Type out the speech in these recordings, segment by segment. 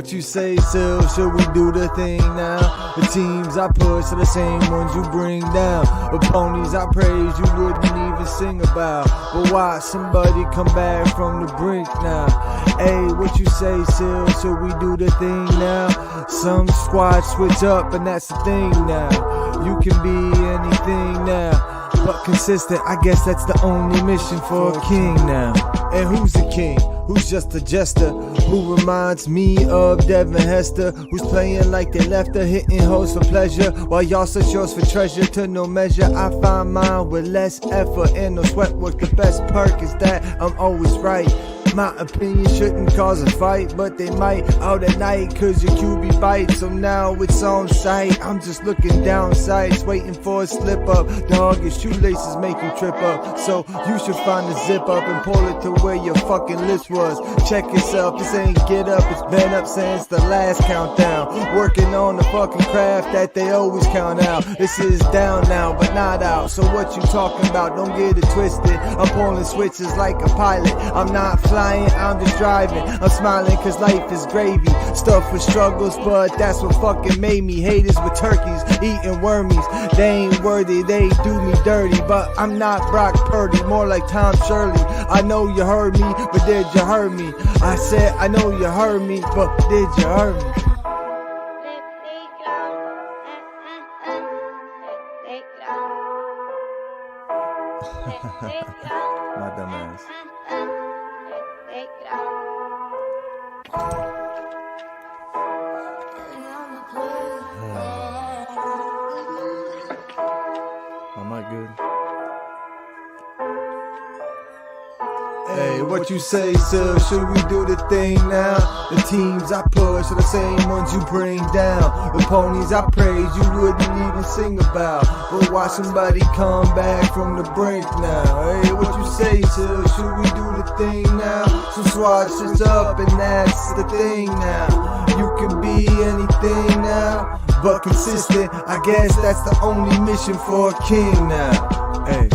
what you say, Sil? Should we do the thing now? The teams I push are the same ones you bring down. Opponents I praise you wouldn't even sing about. But watch somebody come back from the brink now. Hey, what you say, Sil? Should we do the thing now? Some squads switch up and that's the thing now. You can be anything now, but consistent, I guess that's the only mission for a king now. And who's the king? Who's just a jester? Who reminds me of Devin Hester? Who's playing like they left her, hitting hoes for pleasure, while y'all search yours for treasure to no measure. I find mine with less effort and no sweat work. The best perk is that I'm always right. My opinion shouldn't cause a fight, but they might out at night cause your QB bites. So now it's on sight, I'm just looking down sights, waiting for a slip up. Dog, your shoelaces make you trip up, so you should find a zip up and pull it to where your fucking list was. Check yourself, this ain't get up, it's been up since the last countdown. Working on the fucking craft that they always count out. This is down now, but not out, so what you talking about? Don't get it twisted, I'm pulling switches like a pilot. I'm not flying, I'm just driving. I'm smiling cause life is gravy, stuff with struggles, but that's what fucking made me. Haters with turkeys, eating wormies. They ain't worthy, they do me dirty, but I'm not Brock Purdy, more like Tom Shirley. I know you heard me, but did you hear me? I said I know you heard me, but did you hear me? My dumb ass. Am I good? Hey, what you say, Sil? Should we do the thing now? The teams I push are the same ones you bring down. The ponies I praise you wouldn't even sing about. But watch somebody come back from the brink now. Hey, what you say, Sil? Should we do the thing now? So swatch this up and that's the thing now. You can be anything now, but consistent, I guess that's the only mission for a king now. Hey,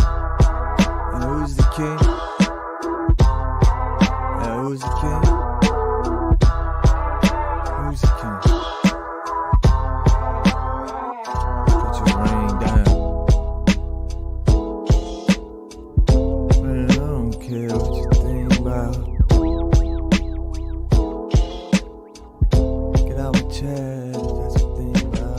and who's the king? Who's the king? Who's the king? Put your ring down. Man, I don't care what you think about. Get out my chest, that's the thing about.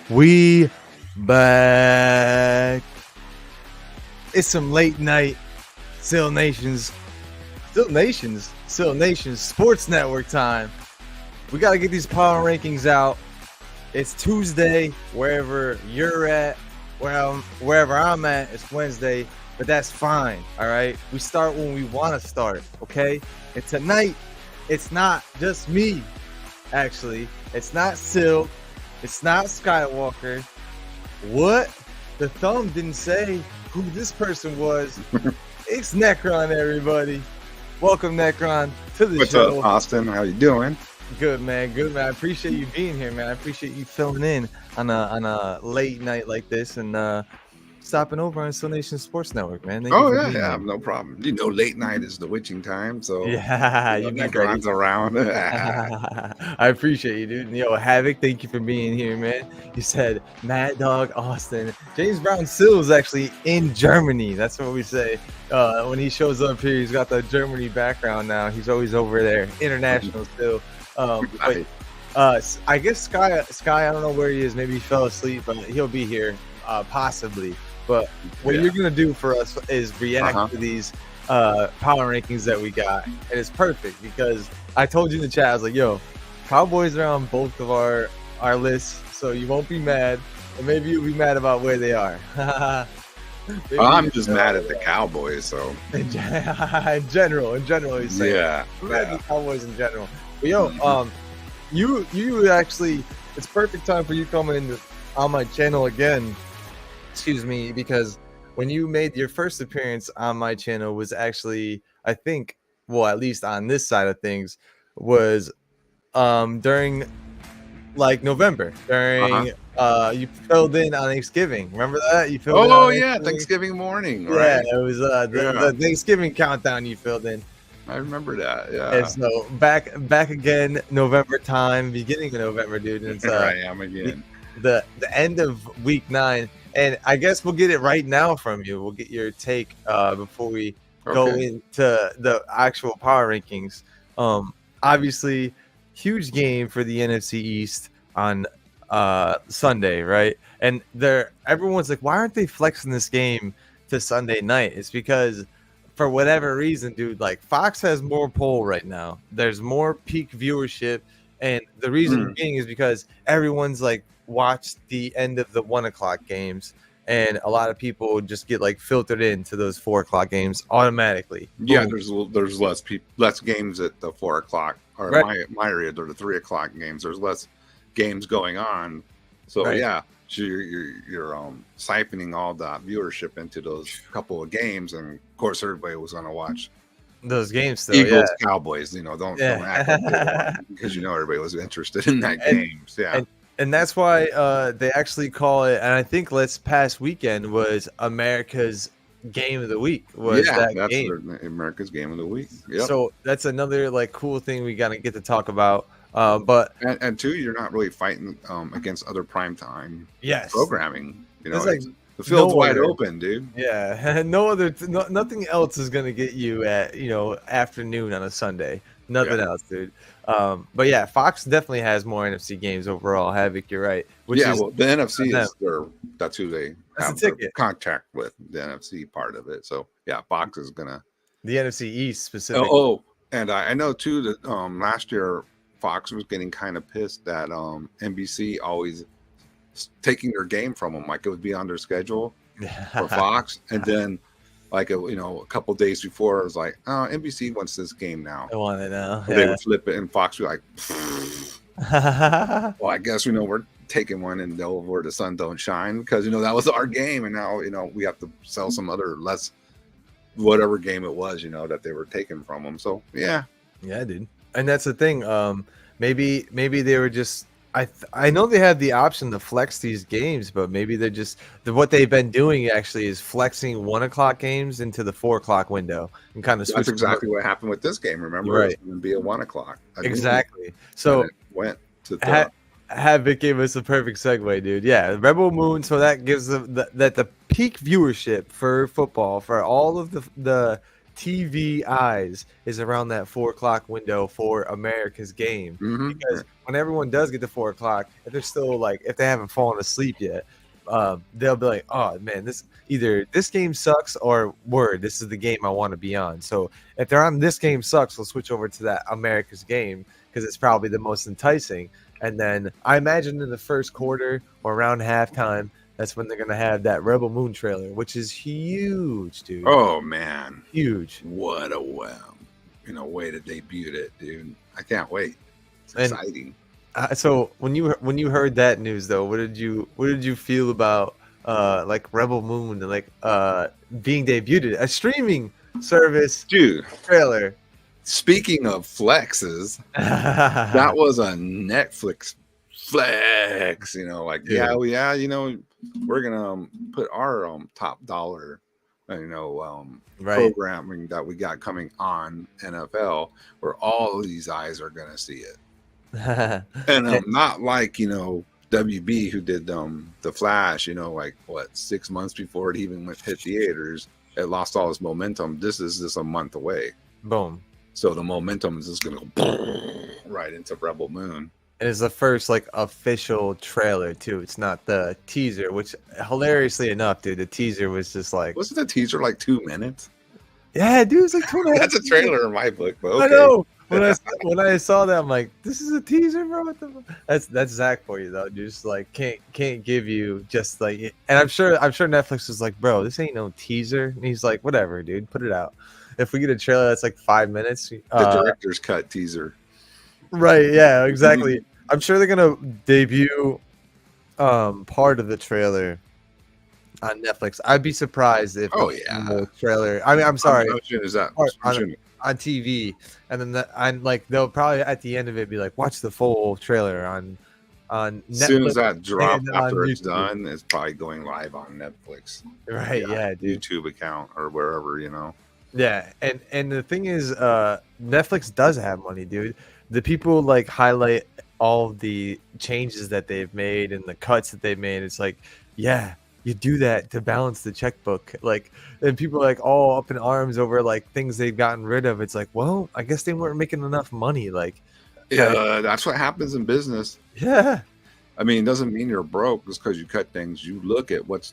We back. It's some late night Sylnations Sports Network time. We got to get these power rankings out. It's Tuesday, wherever you're at, wherever I'm at, it's Wednesday, but that's fine, all right? We start when we want to start, okay? And tonight, it's not just me, actually. It's not Sil. It's not Skiiwalker. What? The thumb didn't say who this person was. It's Necron, everybody. Welcome, Necron, to the show. What's up, Austin? How you doing? Good, man. Good, man. I appreciate you being here, man. I appreciate you filling in on a late night like this and stopping over on SNSN Sports Network, man. Yeah, no problem. You know, late night is the witching time, so yeah, you Necron's around. I appreciate you, dude. Yo, Havoc, thank you for being here, man. You said Mad Dog Austin. James Brown Sill is actually in Germany. That's what we say. When he shows up here, he's got the Germany background now. He's always over there, international still. But I guess Sky, I don't know where he is. Maybe he fell asleep, but he'll be here, possibly. But what you're gonna do for us is react to these power rankings that we got, and it's perfect because I told you in the chat, I was like, "Yo, Cowboys are on both of our lists, so you won't be mad, and maybe you'll be mad about where they are." I'm just mad at the Cowboys, so in general, he's saying, yeah, the Cowboys in general. But yo, you actually, it's perfect time for you coming on my channel again. Excuse me, because when you made your first appearance on my channel was actually, I think, well, at least on this side of things, was during like November, during you filled in on Thanksgiving. Remember that? You filled in on Thanksgiving morning, yeah, right? it was the Thanksgiving countdown you filled in. I remember that. Yeah. And so back again, November time, beginning of November, dude. And it's Here I am again. the end of week 9, and I guess we'll get it right now from you. We'll get your take before we go into the actual power rankings. Obviously, huge game for the NFC East on Sunday, right? And everyone's like, why aren't they flexing this game to Sunday night? It's because for whatever reason, dude, like Fox has more pull right now. There's more peak viewership, and the reason being is because everyone's like watched the end of the 1 o'clock games, and a lot of people just get like filtered into those 4 o'clock games automatically. Yeah, Boom. there's less games at the 4 o'clock, or Right. my area, or the 3 o'clock games. There's less games going on, so yeah. So you're siphoning all that viewership into those couple of games, and of course everybody was going to watch Those games still, Eagles Cowboys. Don't act like they weren't, because everybody was interested in that game. Yeah, and that's why they actually call it. And I think this past weekend was America's Game of the Week. That's game. America's Game of the Week. Yep. So that's another like cool thing we gotta get to talk about. But and two, you're not really fighting against other primetime programming. It's like the field's wide open, dude. Yeah, nothing else is gonna get you at afternoon on a Sunday. Nothing else, dude. But yeah, Fox definitely has more NFC games overall. Havoc, you're right. Well, the NFC that's who they have contact with, the NFC part of it. So yeah, Fox is gonna the NFC East specifically. And I know too that last year Fox was getting kind of pissed that NBC always taking their game from them, like it would be on their schedule for Fox, and then like a couple days before it was like, oh, NBC wants this game now. I want it now. They would flip it, and Fox would be like, well, I guess we're taking one and go where the sun don't shine, because that was our game, and now we have to sell some other less whatever game it was that they were taking from them. So yeah, dude. And that's the thing. Maybe they were just. I know they have the option to flex these games, but maybe they're just what they've been doing actually is flexing 1 o'clock games into the 4 o'clock window and kind of. That's exactly what happened with this game. Remember, right? It's going to be at 1 o'clock. Exactly. So it went to Havoc gave us a perfect segue, dude. Yeah, Rebel Moon. So that gives the peak viewership for football for all of the TV eyes is around that 4 o'clock window for America's game. Because when everyone does get to 4 o'clock, if they're still if they haven't fallen asleep yet, they'll be like, oh man, this game sucks, or word, this is the game I want to be on. So if they're on this game sucks, we'll switch over to that America's game because it's probably the most enticing. And then I imagine in the first quarter or around halftime, that's when they're going to have that Rebel Moon trailer, which is huge, dude. Oh, man. Huge. What a way to debut it, dude. I can't wait. It's exciting. So when you heard that news, though, what did you feel about Rebel Moon and being debuted? A streaming service trailer. Speaking of flexes, that was a Netflix flex, we're gonna put our top dollar programming that we got coming on NFL, where all of these eyes are gonna see it. And not like WB, who did the Flash 6 months before it even hit theaters, it lost all its momentum. This is just a month away. Boom. So the momentum is just gonna go right into Rebel Moon. And it's the first official trailer too. It's not the teaser, which hilariously enough, dude, the teaser was just wasn't the teaser 2 minutes? Yeah, dude, it's 2 minutes. That's a trailer in my book, but okay. I know. When I saw that, I'm like, this is a teaser, bro. What the that's Zach for you though, dude. Just can't give you just and I'm sure Netflix was like, bro, this ain't no teaser. And he's like, whatever, dude, put it out. If we get a trailer that's 5 minutes, the director's cut teaser. Right, yeah, exactly. I'm sure they're gonna debut part of the trailer on Netflix. I'd be surprised if Oh, the yeah. full trailer. I mean, I'm How sorry, much is that? part on TV, and then I'm like they'll probably at the end of it be like, watch the full trailer on As soon as Netflix that drop and on after it's YouTube. done, it's probably going live on Netflix. Right, yeah, dude. YouTube account or wherever, you know. Yeah, and the thing is, Netflix does have money, dude. The people like highlight all of the changes that they've made and the cuts that they've made. It's like, yeah, you do that to balance the checkbook. Like, and people are like all up in arms over like things they've gotten rid of. It's like, well, I guess they weren't making enough money. Like, Yeah, that's what happens in business. yeah, I mean, it doesn't mean you're broke just because you cut things. You look at what's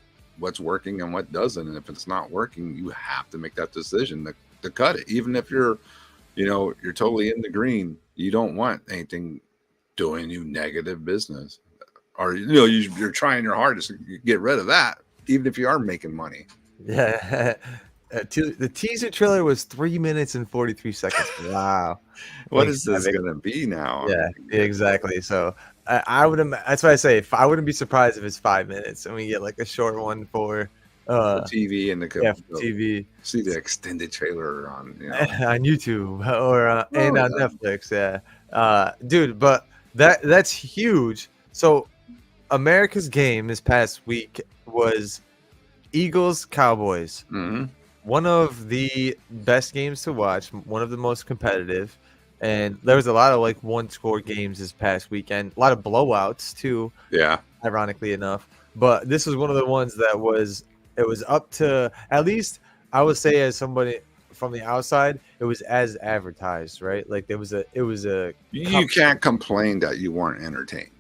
working and what doesn't, and if it's not working, you have to make that decision to cut it. Even if you're, you know, you're totally in the green, you don't want anything doing you negative business, or you know, you're trying your hardest to get rid of that, even if you are making money. yeah. The teaser trailer was 3 minutes and 43 seconds. Wow. What Thanks, is this Epic. going to be now? Yeah, exactly. So I would. That's why I say I wouldn't be surprised if it's 5 minutes and we get like a short one for TV and the TV. See the extended trailer on, you know. On YouTube or and on Netflix. Yeah, dude. But that's huge. So America's game this past week was Eagles Cowboys. Mhm. One of the best games to watch, one of the most competitive, and there was a lot of like one-score games this past weekend, a lot of blowouts too, Yeah. ironically enough. But this was one of the ones that was up to, at least I would say as somebody from the outside, it was as advertised, right? Like it was a You can't complain that you weren't entertained.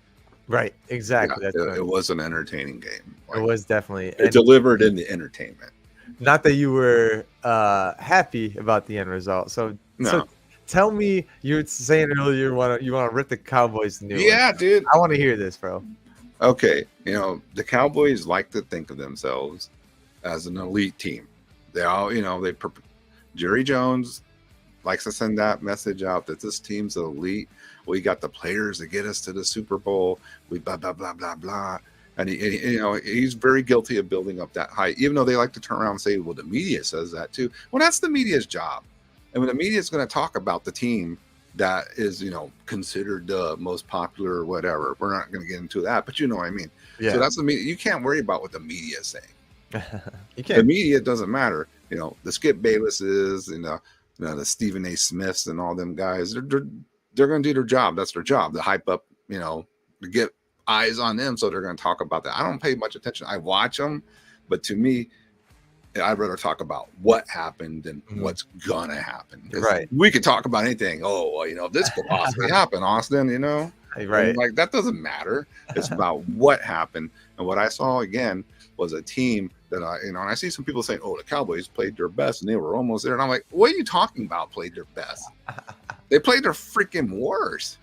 right, exactly. Yeah, That's right. it was an entertaining game. It was definitely It delivered in the entertainment. not that you were happy about the end result. So tell me, you were saying earlier you want to rip the Cowboys new. Yeah, dude. I want to hear this, bro. Okay, you know, the Cowboys like to think of themselves as an elite team. They all, you know, Jerry Jones likes to send that message out that this team's elite. We got the players to get us to the Super Bowl. We blah blah blah blah blah. And you know, he's very guilty of building up that hype, even though they like to turn around and say, well, the media says that too. Well, that's the media's job. And when the media is going to talk about the team that is, you know, considered the most popular or whatever, we're not going to get into that, but you know what I mean? Yeah. So that's the media. You can't worry about what the media is saying. You The can't. media doesn't matter. You know, the Skip Baylesses, you know, the Stephen A. Smiths and all them guys, they're going to do their job. That's their job, to hype up, you know, to get eyes on them, so they're going to talk about that. I don't pay much attention. I watch them, but to me, I'd rather talk about what happened than what's gonna happen. Right. We could talk about anything. Oh, well, you know, this could possibly happen, Austin, you know. Right. And like, that doesn't matter. It's about what happened. And what I saw again was a team that and I see some people saying, oh, the Cowboys played their best and they were almost there. And I'm like, what are you talking about, played their best? They played their freaking worst.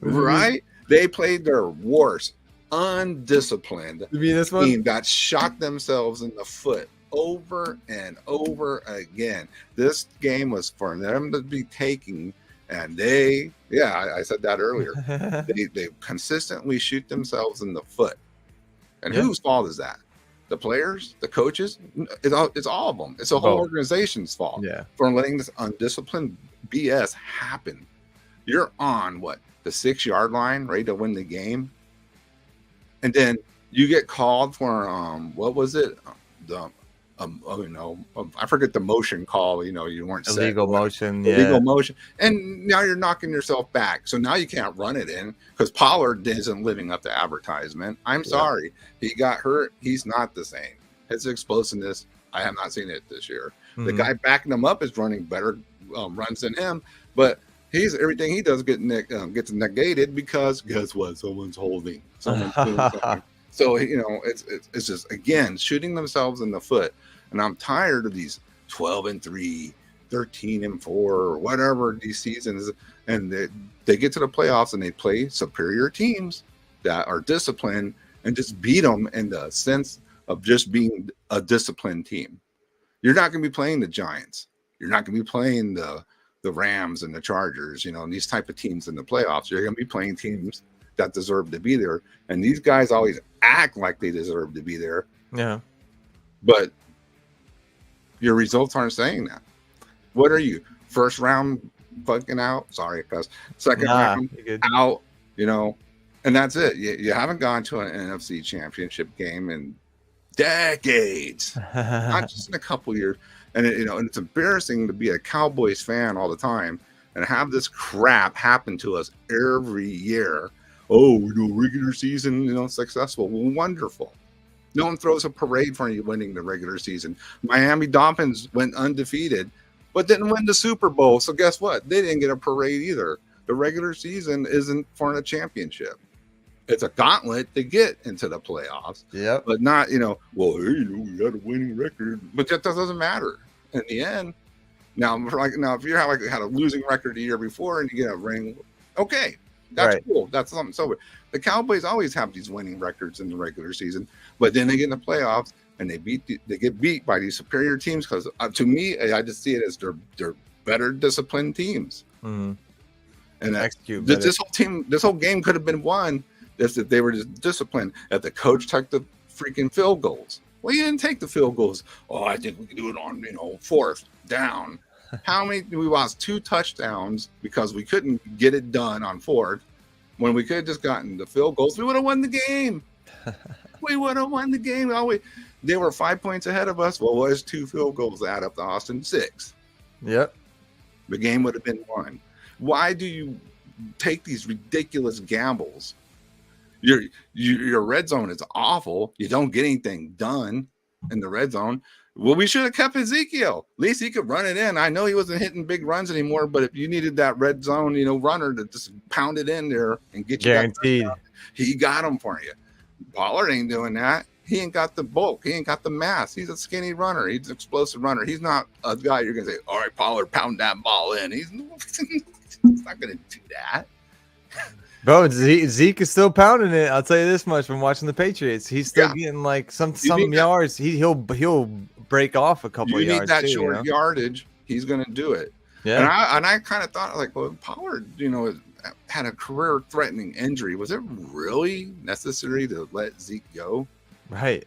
Right? They played their worst, undisciplined team that shot themselves in the foot over and over again. This game was for them to be taking, and I said that earlier. they consistently shoot themselves in the foot. And whose fault is that? The players, the coaches? It's all of them. It's the whole organization's fault for letting this undisciplined BS happen. You're on the 6-yard line, ready to win the game, and then you get called for what was it? I forget the motion call. You know, you weren't illegal motion, illegal motion, and now you're knocking yourself back. So now you can't run it in because Pollard isn't living up to advertisement. I'm sorry, he got hurt. He's not the same. His explosiveness, I have not seen it this year. The guy backing him up is running better runs than him, but everything he does gets negated because guess what? Someone's holding. Someone's doing something. So, you know, it's just, again, shooting themselves in the foot. And I'm tired of these 12-3, 13-4, or whatever these seasons. And they get to the playoffs and they play superior teams that are disciplined and just beat them in the sense of just being a disciplined team. You're not going to be playing the Giants. You're not going to be playing the the Rams and the Chargers, you know, and these type of teams in the playoffs. You're going to be playing teams that deserve to be there, and these guys always act like they deserve to be there. Yeah, but your results aren't saying that. What are you? First round fucking out? Sorry, cuz second round out, you know, and that's it. You haven't gone to an NFC championship game in decades, not just in a couple years. And you know, and it's embarrassing to be a Cowboys fan all the time and have this crap happen to us every year. Oh, you know, regular season, you know, successful. Well, wonderful. No one throws a parade for you winning the regular season. Miami Dolphins went undefeated, but didn't win the Super Bowl. So guess what? They didn't get a parade either. The regular season isn't for a championship. It's a gauntlet to get into the playoffs. Yeah, but not, you know, well, hey, you know, we got a winning record, but that doesn't matter in the end. Now, if you had a losing record the year before and you get a ring, okay, that's cool. That's something. So the Cowboys always have these winning records in the regular season, but then they get in the playoffs and they get beat by these superior teams because to me, I just see it as they're better disciplined teams. Mm-hmm. And this whole game could have been won if they were just disciplined. If the coach took the freaking field goals, well, you didn't take the field goals. Oh, I think we can do it on, you know, fourth down. How many? We lost 2 touchdowns because we couldn't get it done on fourth. When we could have just gotten the field goals, we would have won the game. We would have won the game. They were 5 points ahead of us. Well, was 2 field goals add up to Austin? 6. Yep. The game would have been won. Why do you take these ridiculous gambles? Your red zone is awful. You don't get anything done in the red zone. Well, we should have kept Ezekiel. At least he could run it in. I know he wasn't hitting big runs anymore, but if you needed that red zone, you know, runner to just pound it in there and get you guaranteed, he got him for you. Pollard ain't doing that. He ain't got the bulk. He ain't got the mass. He's a skinny runner. He's an explosive runner. He's not a guy you're gonna say, all right, Pollard, pound that ball in. He's not gonna do that. Bro, Zeke is still pounding it. I'll tell you this much from watching the Patriots. He's still getting like some yards. He'll break off a couple yards. You need yards that too, short yardage. He's going to do it. Yeah. And I kind of thought like, well, Pollard, you know, had a career-threatening injury. Was it really necessary to let Zeke go? Right.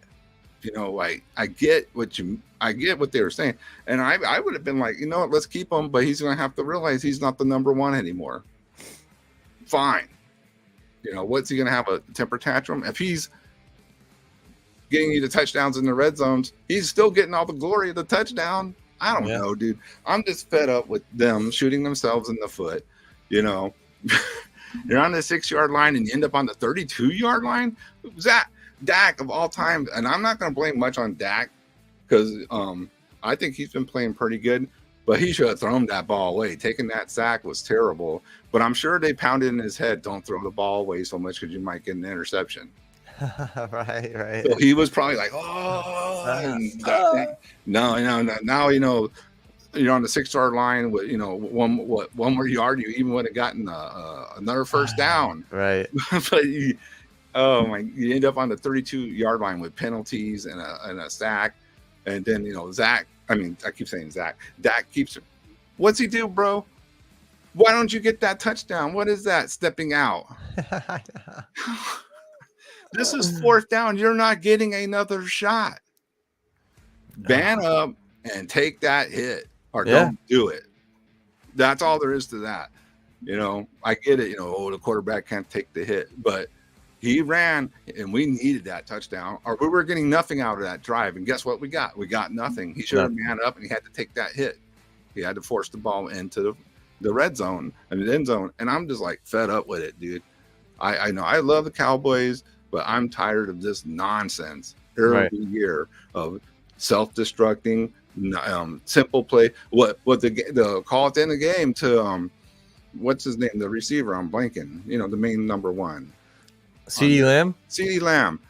You know, like I get what they were saying, and I would have been like, you know what, let's keep him, but he's going to have to realize he's not the number one anymore. Fine. You know, what's he going to have, a temper tantrum? If he's getting you the touchdowns in the red zones, he's still getting all the glory of the touchdown. I don't know, dude. I'm just fed up with them shooting themselves in the foot. You know, you're on the 6-yard line and you end up on the 32-yard line. Dak of all time, and I'm not going to blame much on Dak because I think he's been playing pretty good. But he should have thrown that ball away. Taking that sack was terrible. But I'm sure they pounded in his head, don't throw the ball away so much because you might get an interception. Right. So he was probably like, no. Now, you know, you're on the 6-yard line with, you know, one more yard. You even would have gotten another first down. Right. But you end up on the 32-yard line with penalties and a sack. And then, you know, I keep saying Zach. Dak keeps it. What's he do, bro? Why don't you get that touchdown? What is that? Stepping out. This is 4th down. You're not getting another shot. Ban up and take that hit or don't do it. That's all there is to that. You know, I get it. You know, the quarterback can't take the hit, but he ran, and we needed that touchdown, or we were getting nothing out of that drive. And guess what we got? We got nothing. He should have manned up, and he had to take that hit. He had to force the ball into the red zone and the end zone. And I'm just like fed up with it, dude. I know I love the Cowboys, but I'm tired of this nonsense every year of self-destructing, simple play. What the call at the end of the game to what's his name, the receiver? I'm blanking. You know, the main number one. CeeDee Lamb? CeeDee Lamb.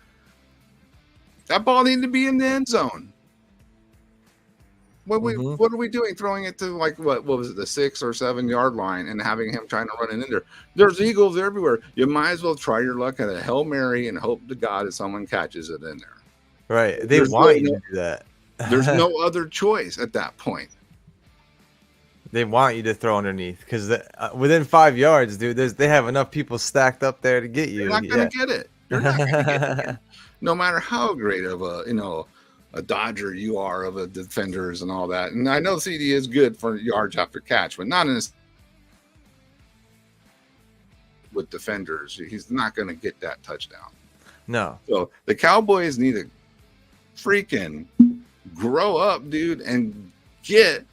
That ball needed to be in the end zone. What are we doing? Throwing it to like what was it, the 6 or 7 yard line and having him trying to run it in there. There's eagles everywhere. You might as well try your luck at a Hail Mary and hope to God that someone catches it in there. Right. They want you to do that. There's no other choice at that point. They want you to throw underneath because within 5 yards, dude, they have enough people stacked up there to get you. You're not going to get it. You're not going to get it. No matter how great of a dodger you are of a defenders and all that. And I know CD is good for yards after catch, but not in this with defenders. He's not going to get that touchdown. No. So the Cowboys need to freaking grow up, dude, and get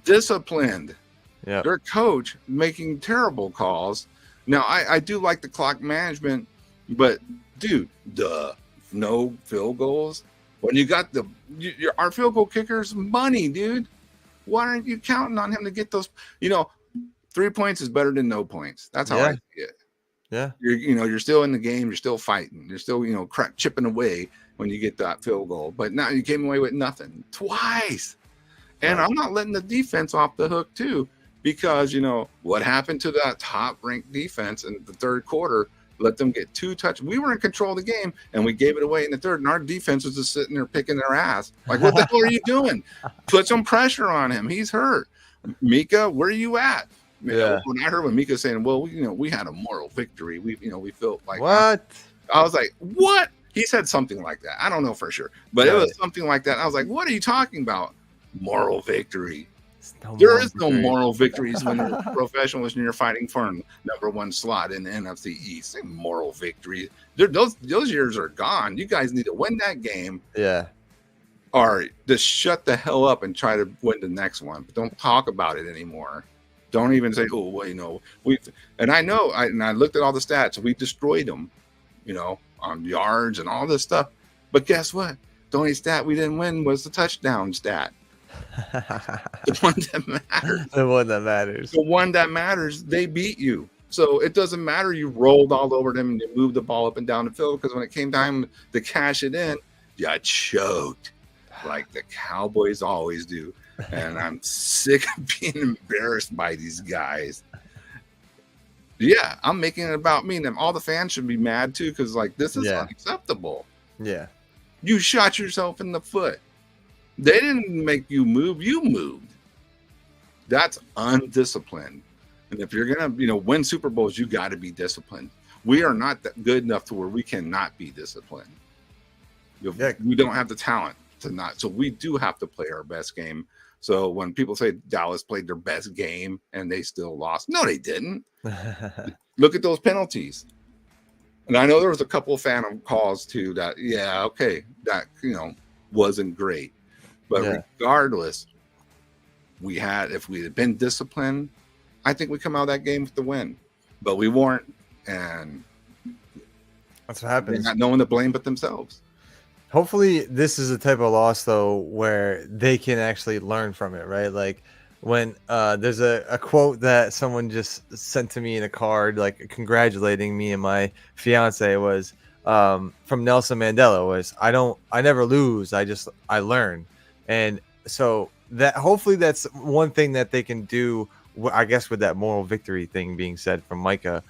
disciplined. Yeah. Their coach making terrible calls. Now, I do like the clock management, but dude, no field goals. When you got our field goal kicker's money, dude. Why aren't you counting on him to get those? 3 points is better than no points. That's how I see it. Yeah. You're still in the game. You're still fighting. You're still, chipping away when you get that field goal. But now you came away with nothing twice. And I'm not letting the defense off the hook too, because what happened to that top-ranked defense in the third quarter? Let them get 2 touchdowns. We were in control of the game, and we gave it away in the third. And our defense was just sitting there picking their ass. Like, what the hell are you doing? Put some pressure on him. He's hurt. Mika, where are you at? Yeah. When I heard when Mika saying, "Well, we had a moral victory. We felt like what?" I was like, "What?" He said something like that. I don't know for sure, but it was something like that. I was like, "What are you talking about? Moral victory?" There is no moral victories when you're professionals and you're fighting for number 1 slot in the NFC East. Say moral victory. Those years are gone. You guys need to win that game. Yeah. Or just shut the hell up and try to win the next one. But don't talk about it anymore. Don't even say, "Oh, well, I looked at all the stats. We destroyed them, on yards and all this stuff. But guess what? The only stat we didn't win was the touchdown stat. The one that matters. The one that matters. The one that matters. They beat you. So it doesn't matter. You rolled all over them and you moved the ball up and down the field, because when it came time to cash it in, you choked like the Cowboys always do. And I'm sick of being embarrassed by these guys. Yeah, I'm making it about me. And all the fans should be mad too, because this is unacceptable. Yeah. You shot yourself in the foot. They didn't make you move. You moved. That's undisciplined. And if you're going to, win Super Bowls, you got to be disciplined. We are not that good enough to where we cannot be disciplined. We don't have the talent to not. So we do have to play our best game. So when people say Dallas played their best game and they still lost, no, they didn't. Look at those penalties. And I know there was a couple of phantom calls too that, that, wasn't great. But regardless, if we had been disciplined, I think we come out of that game with the win. But we weren't. And that's what happens. They're not knowing to blame but themselves. Hopefully this is a type of loss though where they can actually learn from it, right? Like when there's a quote that someone just sent to me in a card, like congratulating me and my fiance, was from Nelson Mandela, was I never lose, I learn. And so that hopefully that's one thing that they can do, I guess, with that moral victory thing being said from Micah,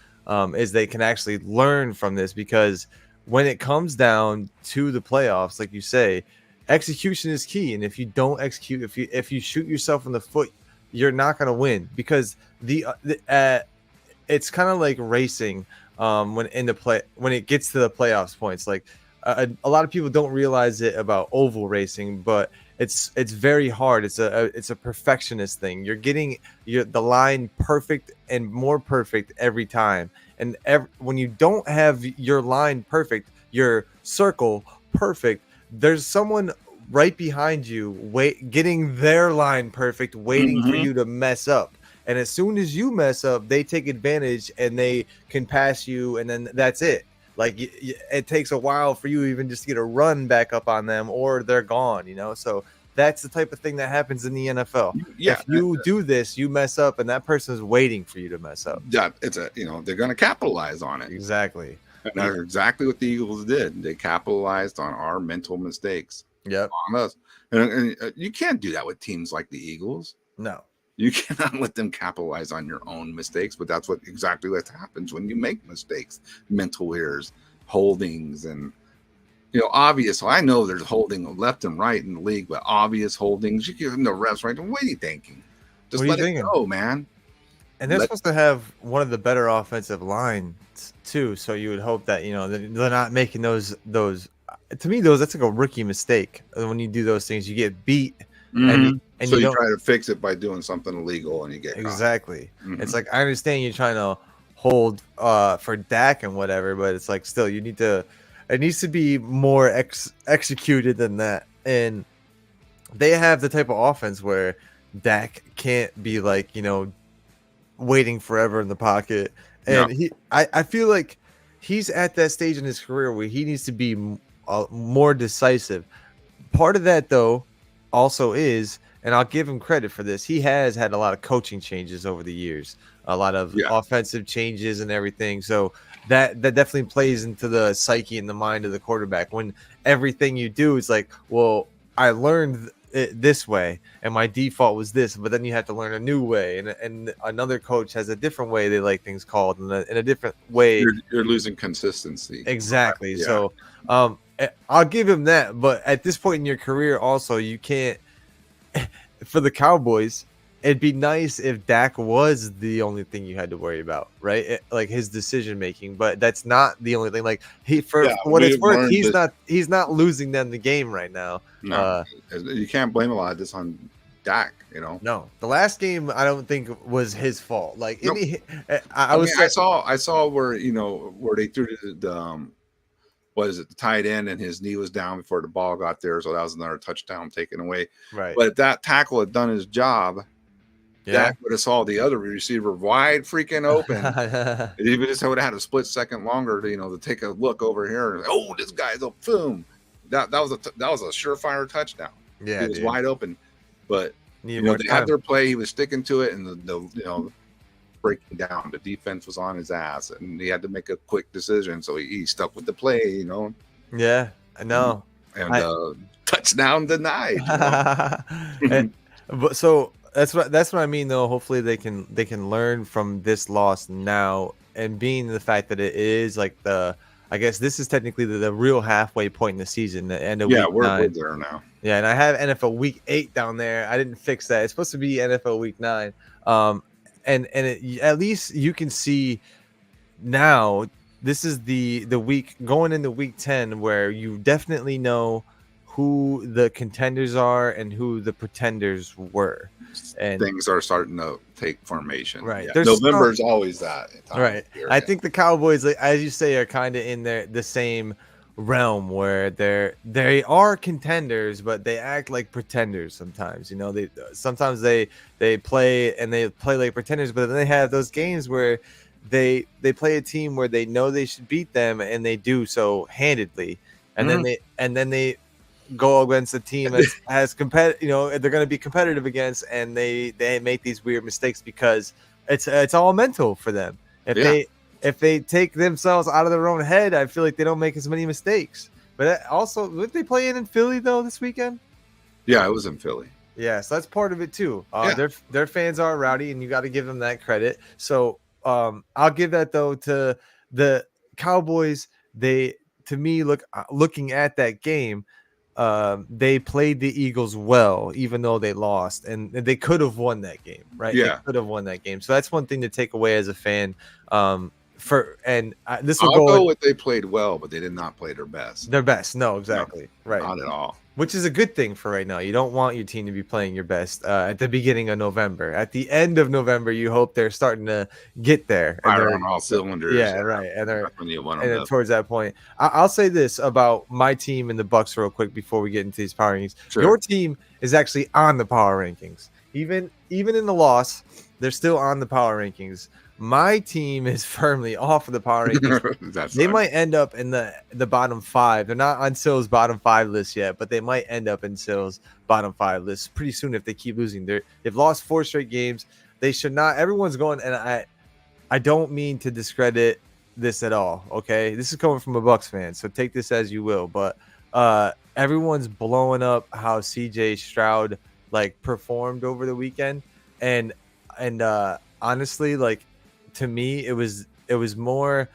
is they can actually learn from this, because when it comes down to the playoffs, like you say, execution is key. And if you don't execute, if you shoot yourself in the foot, you're not going to win, because it's kind of like racing when it gets to the playoffs points. Like a lot of people don't realize it about oval racing, but it's very hard. It's a perfectionist thing. You're getting the line perfect and more perfect every time. And when you don't have your line perfect, your circle perfect, there's someone right behind you getting their line perfect, waiting for you to mess up. And as soon as you mess up, they take advantage and they can pass you, and then that's it. Like it takes a while for you even just to get a run back up on them, or they're gone, So that's the type of thing that happens in the NFL. Yeah, if you do this, you mess up, and that person is waiting for you to mess up. Yeah, it's they're going to capitalize on it. Exactly. And that's exactly what the Eagles did. They capitalized on our mental mistakes. Yep. On us. And you can't do that with teams like the Eagles. No. You cannot let them capitalize on your own mistakes, but that's exactly what happens when you make mistakes. Mental errors, holdings, and obvious. I know there's holding left and right in the league, but obvious holdings, you give them the refs right. What are you thinking? Just What are you let it thinking? go, man. And they're supposed to have one of the better offensive lines too, so you would hope that they're not making those. To me, that's like a rookie mistake. When you do those things, you get beat, Mhm. and So you you don't try to fix it by doing something illegal, and you get caught. exactly. Mhm. It's like I understand you're trying to hold for Dak and whatever, but it's like still you need to. It needs to be more executed than that, and they have the type of offense where Dak can't be like waiting forever in the pocket. Yeah. And I feel like he's at that stage in his career where he needs to be more decisive. Part of that, though, also is, and I'll give him credit for this, he has had a lot of coaching changes over the years, a lot of offensive changes and everything. So that definitely plays into the psyche and the mind of the quarterback when everything you do is like, well, I learned it this way and my default was this, but then you have to learn a new way, and another coach has a different way they like things called, and in a different way. You're losing consistency. Exactly. Yeah. So I'll give him that, but at this point in your career also, you can't for the Cowboys, it'd be nice if Dak was the only thing you had to worry about, right? Like his decision making, but that's not the only thing. Like for what it's worth, he's not losing them the game right now. No, you can't blame a lot of this on Dak. No, the last game I don't think was his fault. Like nope. I saw where where they threw the what is it, the tight end, and his knee was down before the ball got there, so that was another touchdown taken away. Right. But if that tackle had done his job, Dak would have saw the other receiver wide freaking open. He just would have had a split second longer to take a look over here and this guy's up, boom. That was a surefire touchdown. Yeah, he was wide open, but they time. had their play. He was sticking to it, and the breaking down. The defense was on his ass, and he had to make a quick decision. So he stuck with the play. Yeah, I know. And touchdown denied. But so that's what I mean, though. Hopefully they can learn from this loss now, and being the fact that it is like I guess this is technically the real halfway point in the season, the end of week 9. We're there now. Yeah, and I have NFL week 8 down there. I didn't fix that. It's supposed to be NFL week 9. And at least you can see now this is the week going into week 10 where you definitely know who the contenders are and who the pretenders were, and things are starting to take formation. Right. November is always that time. Right. I think the Cowboys, like, as you say, are kind of in the same realm where they are contenders, but they act like pretenders sometimes. Sometimes they play like pretenders, but then they have those games where they play a team where they know they should beat them and they do so handedly, and then they go against a team as competitive, they're going to be competitive against, and they make these weird mistakes because it's all mental for them. If they take themselves out of their own head, I feel like they don't make as many mistakes. But also, would they play in Philly though this weekend? Yeah, it was in Philly. Yeah, so that's part of it too. Their fans are rowdy, and you got to give them that credit. So I'll give that though to the Cowboys. They, to me, looking at that game, they played the Eagles well, even though they lost, and they could have won that game, right? Yeah, they could have won that game. So that's one thing to take away as a fan. This will go with they played well, but they did not play their best. Their best, no, exactly, no, right? Not at all. Which is a good thing for right now. You don't want your team to be playing your best at the beginning of November. At the end of November, you hope they're starting to get there. Fire on all cylinders. Yeah, right. And they're towards that point. I'll say this about my team and the Bucks real quick before we get into these power rankings. Sure. Your team is actually on the power rankings. Even in the loss, they're still on the power rankings. My team is firmly off of the power rankings. They might end up in the bottom 5. They're not on Syl's bottom 5 list yet, but they might end up in Syl's bottom 5 list pretty soon if they keep losing. They've lost 4 straight games. They should not. Everyone's going, and I don't mean to discredit this at all. Okay, this is coming from a Bucks fan, so take this as you will. But everyone's blowing up how CJ Stroud performed over the weekend, and honestly, to me, it was more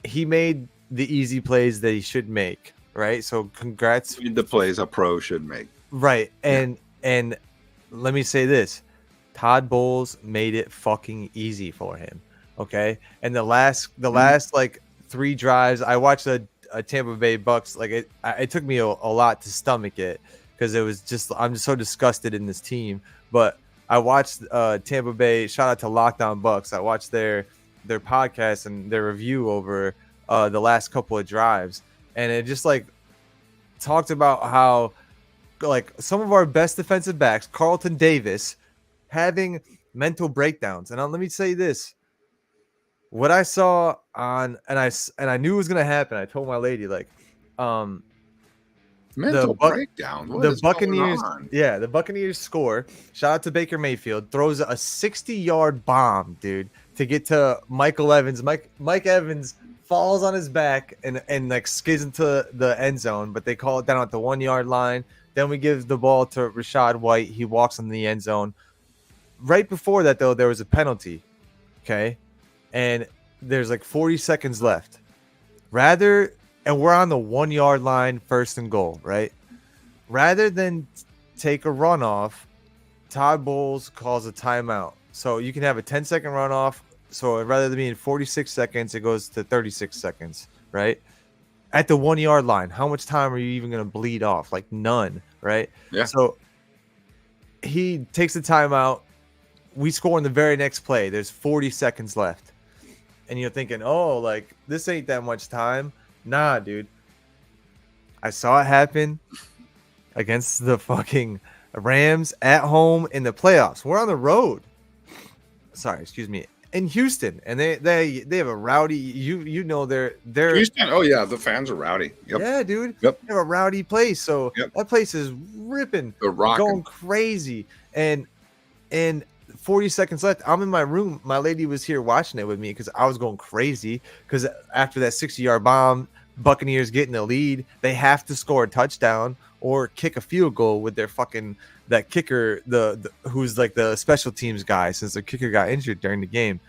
he made the easy plays that he should make, right? So congrats. The plays a pro should make. Right. And let me say this. Todd Bowles made it fucking easy for him. Okay, and the last like 3 drives, I watched a Tampa Bay Bucks. Like it took me a lot to stomach it because it was just I'm just so disgusted in this team. But I watched Tampa Bay. Shout out to Lockdown Bucks. I watched their podcast and their review over the last couple of drives, and it just like talked about how like some of our best defensive backs, Carlton Davis, having mental breakdowns. And let me say this. What I saw on and I knew it was gonna happen. I told my lady like mental breakdown. What is Buccaneers, going on? yeah, the Buccaneers score. Shout out to Baker Mayfield, throws a 60-yard bomb, dude, to get to Michael Evans. Mike Evans falls on his back and like skids into the end zone, but they call it down at the 1-yard line. Then we give the ball to Rachaad White. He walks in the end zone. Right before that, though, there was a penalty. Okay. And there's like 40 seconds left. And we're on the 1-yard line, 1st and goal, right? Rather than take a runoff, Todd Bowles calls a timeout. So you can have a 10-second runoff. So rather than being 46 seconds, it goes to 36 seconds, right? At the 1-yard line, how much time are you even going to bleed off? Like none, right? Yeah. So he takes the timeout. We score in the very next play. There's 40 seconds left. And you're thinking, oh, like, this ain't that much time. Nah, dude. I saw it happen against the fucking Rams at home in the playoffs. We're on the road. Sorry, excuse me. In Houston, and they have a rowdy. You know they're Houston. Oh yeah, the fans are rowdy. Yep. Yeah, dude. Yep. They have a rowdy place, so that place is ripping, going crazy, and 40 seconds left. I'm in my room. My lady was here watching it with me because I was going crazy. Because after that 60-yard bomb, Buccaneers getting the lead, they have to score a touchdown or kick a field goal with their fucking that kicker, the who's like the special teams guy, since the kicker got injured during the game.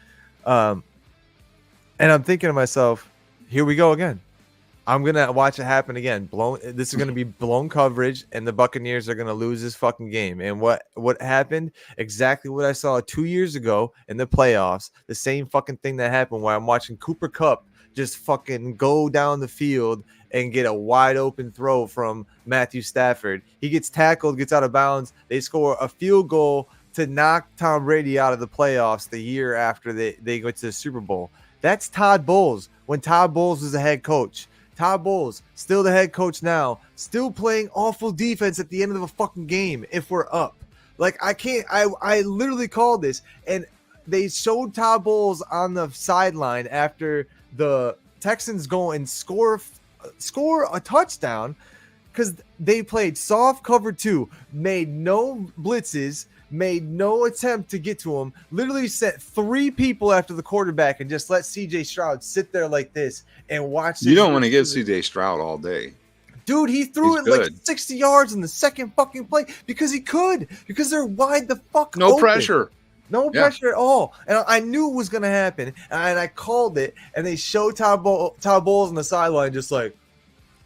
And I'm thinking to myself, here we go again. I'm gonna watch it happen again. This is gonna be blown coverage, and the Buccaneers are gonna lose this fucking game. And what happened? Exactly what I saw 2 years ago in the playoffs. The same fucking thing that happened while I'm watching Cooper Kupp just fucking go down the field and get a wide open throw from Matthew Stafford. He gets tackled, gets out of bounds. They score a field goal to knock Tom Brady out of the playoffs the year after they go to the Super Bowl. That's Todd Bowles when Todd Bowles was the head coach. Todd Bowles, still the head coach now, still playing awful defense at the end of a fucking game if we're up. Like, I literally called this, and they showed Todd Bowles on the sideline after the Texans go and score a touchdown because they played soft cover 2, made no blitzes, made no attempt to get to him, literally sent 3 people after the quarterback and just let CJ Stroud sit there like this and watch. You don't want to get CJ Stroud all day. Dude, he threw it like 60 yards in the second fucking play because they're wide the fuck No open. pressure. No pressure at all. And I knew it was going to happen. And I called it. And they showed Todd Bowles on the sideline just like.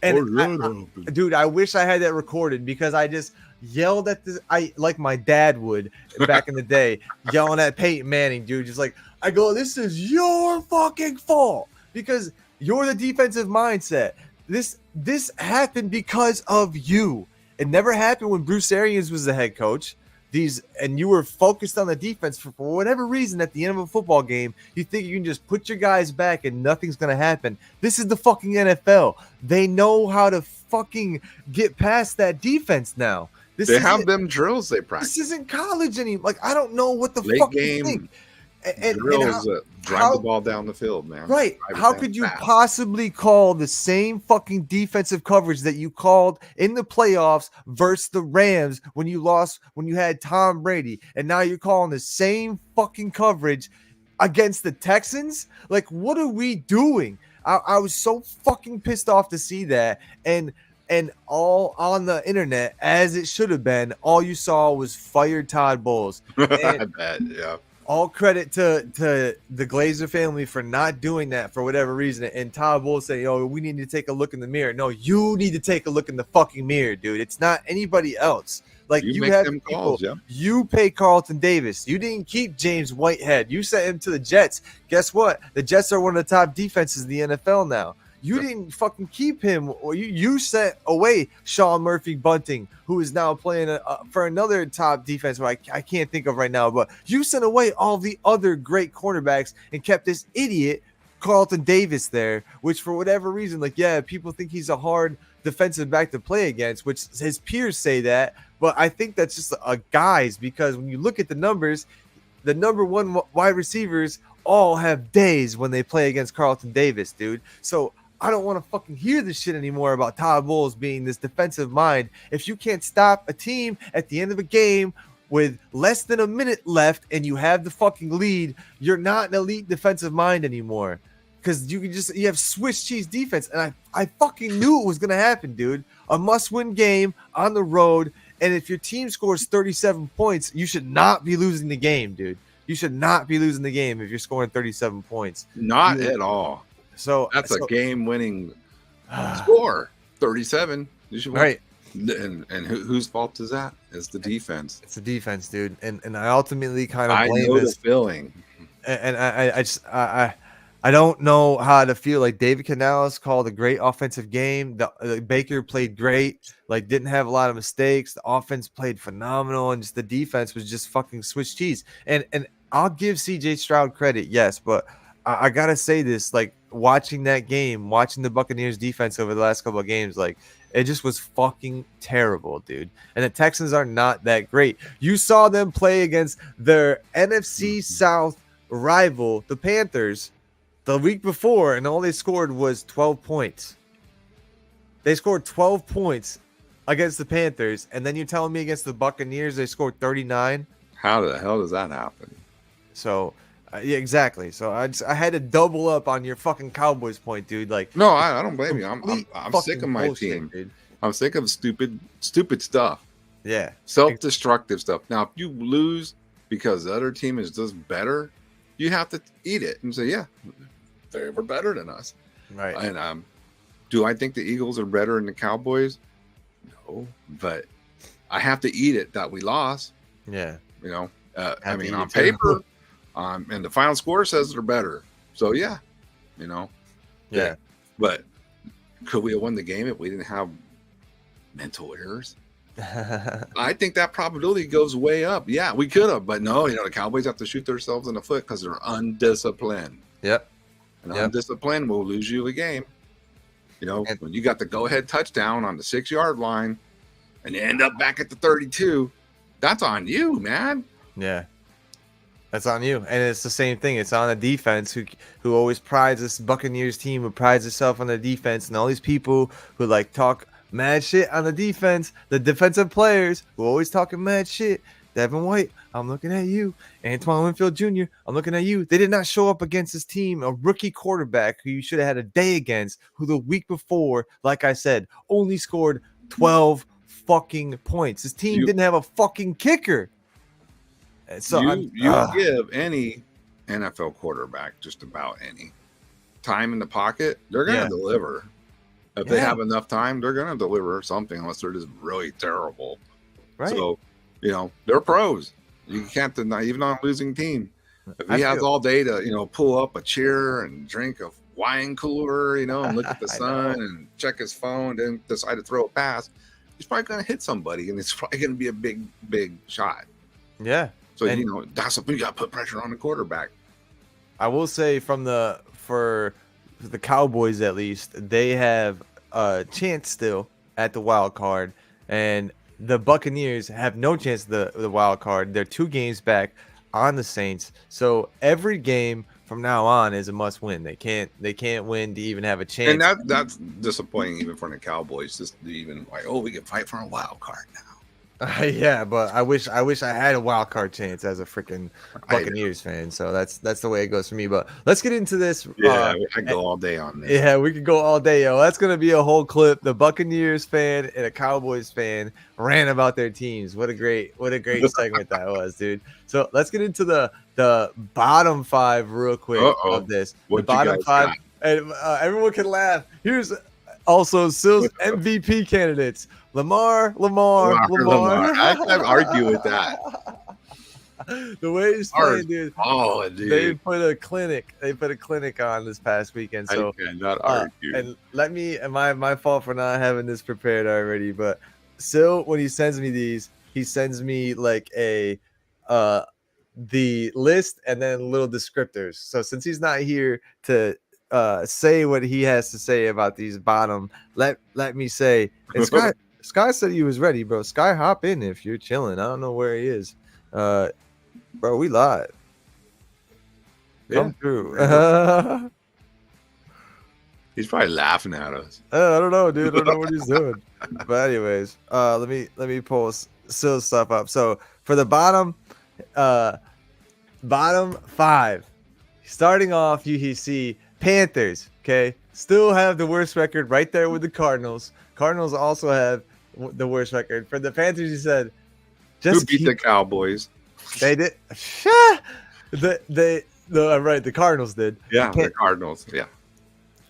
And dude, I wish I had that recorded because I just yelled at this. Like my dad would back in the day, yelling at Peyton Manning, dude. Just like, I go, this is your fucking fault because you're the defensive mindset. This happened because of you. It never happened when Bruce Arians was the head coach. And you were focused on the defense for whatever reason at the end of a football game. You think you can just put your guys back and nothing's going to happen. This is the fucking NFL. They know how to fucking get past that defense now. They have them drills they practice. This isn't college anymore. Like, I don't know what the late fuck game you think. Drills that drive the ball down the field, man. Right. How could you possibly call the same fucking defensive coverage that you called in the playoffs versus the Rams when you lost, when you had Tom Brady, and now you're calling the same fucking coverage against the Texans? Like, what are we doing? I was so fucking pissed off to see that. And all on the internet, as it should have been, all you saw was fired Todd Bowles. I bet, yeah. All credit to the Glazer family for not doing that for whatever reason. And Todd Bowles saying, "Oh, we need to take a look in the mirror." No, you need to take a look in the fucking mirror, dude. It's not anybody else. Like You you make have them people. calls, yeah. You pay Carlton Davis. You didn't keep James Whitehead. You sent him to the Jets. Guess what? The Jets are one of the top defenses in the NFL now. You didn't fucking keep him. Or you sent away Sean Murphy Bunting, who is now playing for another top defense who I can't think of right now. But you sent away all the other great cornerbacks and kept this idiot Carlton Davis there, which for whatever reason, like, yeah, people think he's a hard defensive back to play against, which his peers say that. But I think that's just a guise, because when you look at the numbers, the number one wide receivers all have days when they play against Carlton Davis, dude. So I don't want to fucking hear this shit anymore about Todd Bowles being this defensive mind. If you can't stop a team at the end of a game with less than a minute left and you have the fucking lead, you're not an elite defensive mind anymore. Because you have Swiss cheese defense. And I fucking knew it was going to happen, dude. A must-win game on the road. And if your team scores 37 points, you should not be losing the game, dude. You should not be losing the game if you're scoring 37 points. Not at all. So that's a game-winning score. 37. You should win. Right. And whose fault is that? It's the defense. It's the defense, dude. And I ultimately kind of blame the feeling. And I don't know how to feel. Like, David Canales called a great offensive game. The Baker played great. Like, didn't have a lot of mistakes. The offense played phenomenal, and just the defense was just fucking Swiss cheese. And I'll give CJ Stroud credit, yes, but I gotta say this: like, watching that game, watching the Buccaneers defense over the last couple of games, like, it just was fucking terrible, dude. And the Texans are not that great. You saw them play against their NFC South rival, the Panthers, the week before, and all they scored was 12 points. They scored 12 points against the Panthers, and then you're telling me against the Buccaneers they scored 39? How the hell does that happen? So, yeah, exactly. So I had to double up on your fucking Cowboys point, dude. Like, no, I don't blame you. I'm sick of my bullshit, team. Dude. I'm sick of stupid stuff. Yeah, self-destructive stuff. Now, if you lose because the other team is just better, you have to eat it and say, yeah, they were better than us. Right. And do I think the Eagles are better than the Cowboys? No, but I have to eat it that we lost. Yeah. You know, I mean, on paper, and the final score says they're better. So, yeah, you know. Yeah. But could we have won the game if we didn't have mental errors? I think that probability goes way up. Yeah, we could have, but no, you know, the Cowboys have to shoot themselves in the foot because they're undisciplined. Yep. And undisciplined will lose you a game. You know, when you got the go-ahead touchdown on the 6-yard line and you end up back at the 32, that's on you, man. Yeah. That's on you. And it's the same thing. It's on the defense who always prides this Buccaneers team, who prides itself on the defense, and all these people who like talk mad shit on the defense, the defensive players who always talking mad shit. Devin White, I'm looking at you. Antoine Winfield Jr., I'm looking at you. They did not show up against this team, a rookie quarterback who you should have had a day against, who the week before, like I said, only scored 12 fucking points. This team didn't have a fucking kicker. So you give any NFL quarterback, just about any, time in the pocket, they're going to deliver. If they have enough time, they're going to deliver something, unless they're just really terrible. Right. So, you know, they're pros. You can't deny, even on a losing team. If he has all day to, you know, pull up a chair and drink a wine cooler, you know, and look at the sun and check his phone, then decide to throw a pass, he's probably going to hit somebody, and it's probably going to be a big shot. Yeah. So, you know, that's something you got to put pressure on the quarterback. I will say for the Cowboys, at least, they have a chance still at the wild card, and the Buccaneers have no chance at the wild card. They're 2 games back on the Saints. So every game from now on is a must win. They can't win to even have a chance. And that's disappointing even for the Cowboys, just to even like, oh, we can fight for a wild card now. Yeah, but I wish I had a wild card chance as a freaking Buccaneers fan. So that's the way it goes for me. But let's get into this. Yeah, I go all day on this. Yeah, we could go all day, yo. That's gonna be a whole clip. The Buccaneers fan and a Cowboys fan ran about their teams. What a great segment that was, dude. So let's get into the bottom 5 real quick of this. What the bottom 5, and everyone can laugh. Here's Also, Sill's MVP candidates: Lamar. I can't argue with that. The way he's playing, dude. Oh, dude. They put a clinic. They put a clinic on this past weekend. So I cannot argue. And let me. And my fault for not having this prepared already. But Sill, when he sends me these, he sends me like a the list and then little descriptors. So since he's not here to say what he has to say about these bottom, let me say. And Sky said he was ready, bro. Sky, hop in if you're chilling. I don't know where he is. Bro, we live. Come through. He's probably laughing at us. I don't know, dude. I don't know what he's doing. But anyways, let me pull Sill's stuff up. So for the bottom 5, starting off, you see Panthers. Okay, still have the worst record, right there with the Cardinals. Cardinals also have the worst record. For the Panthers, he said, "Who beat the Cowboys?" They did. The Cardinals did. Yeah, the Cardinals. Yeah.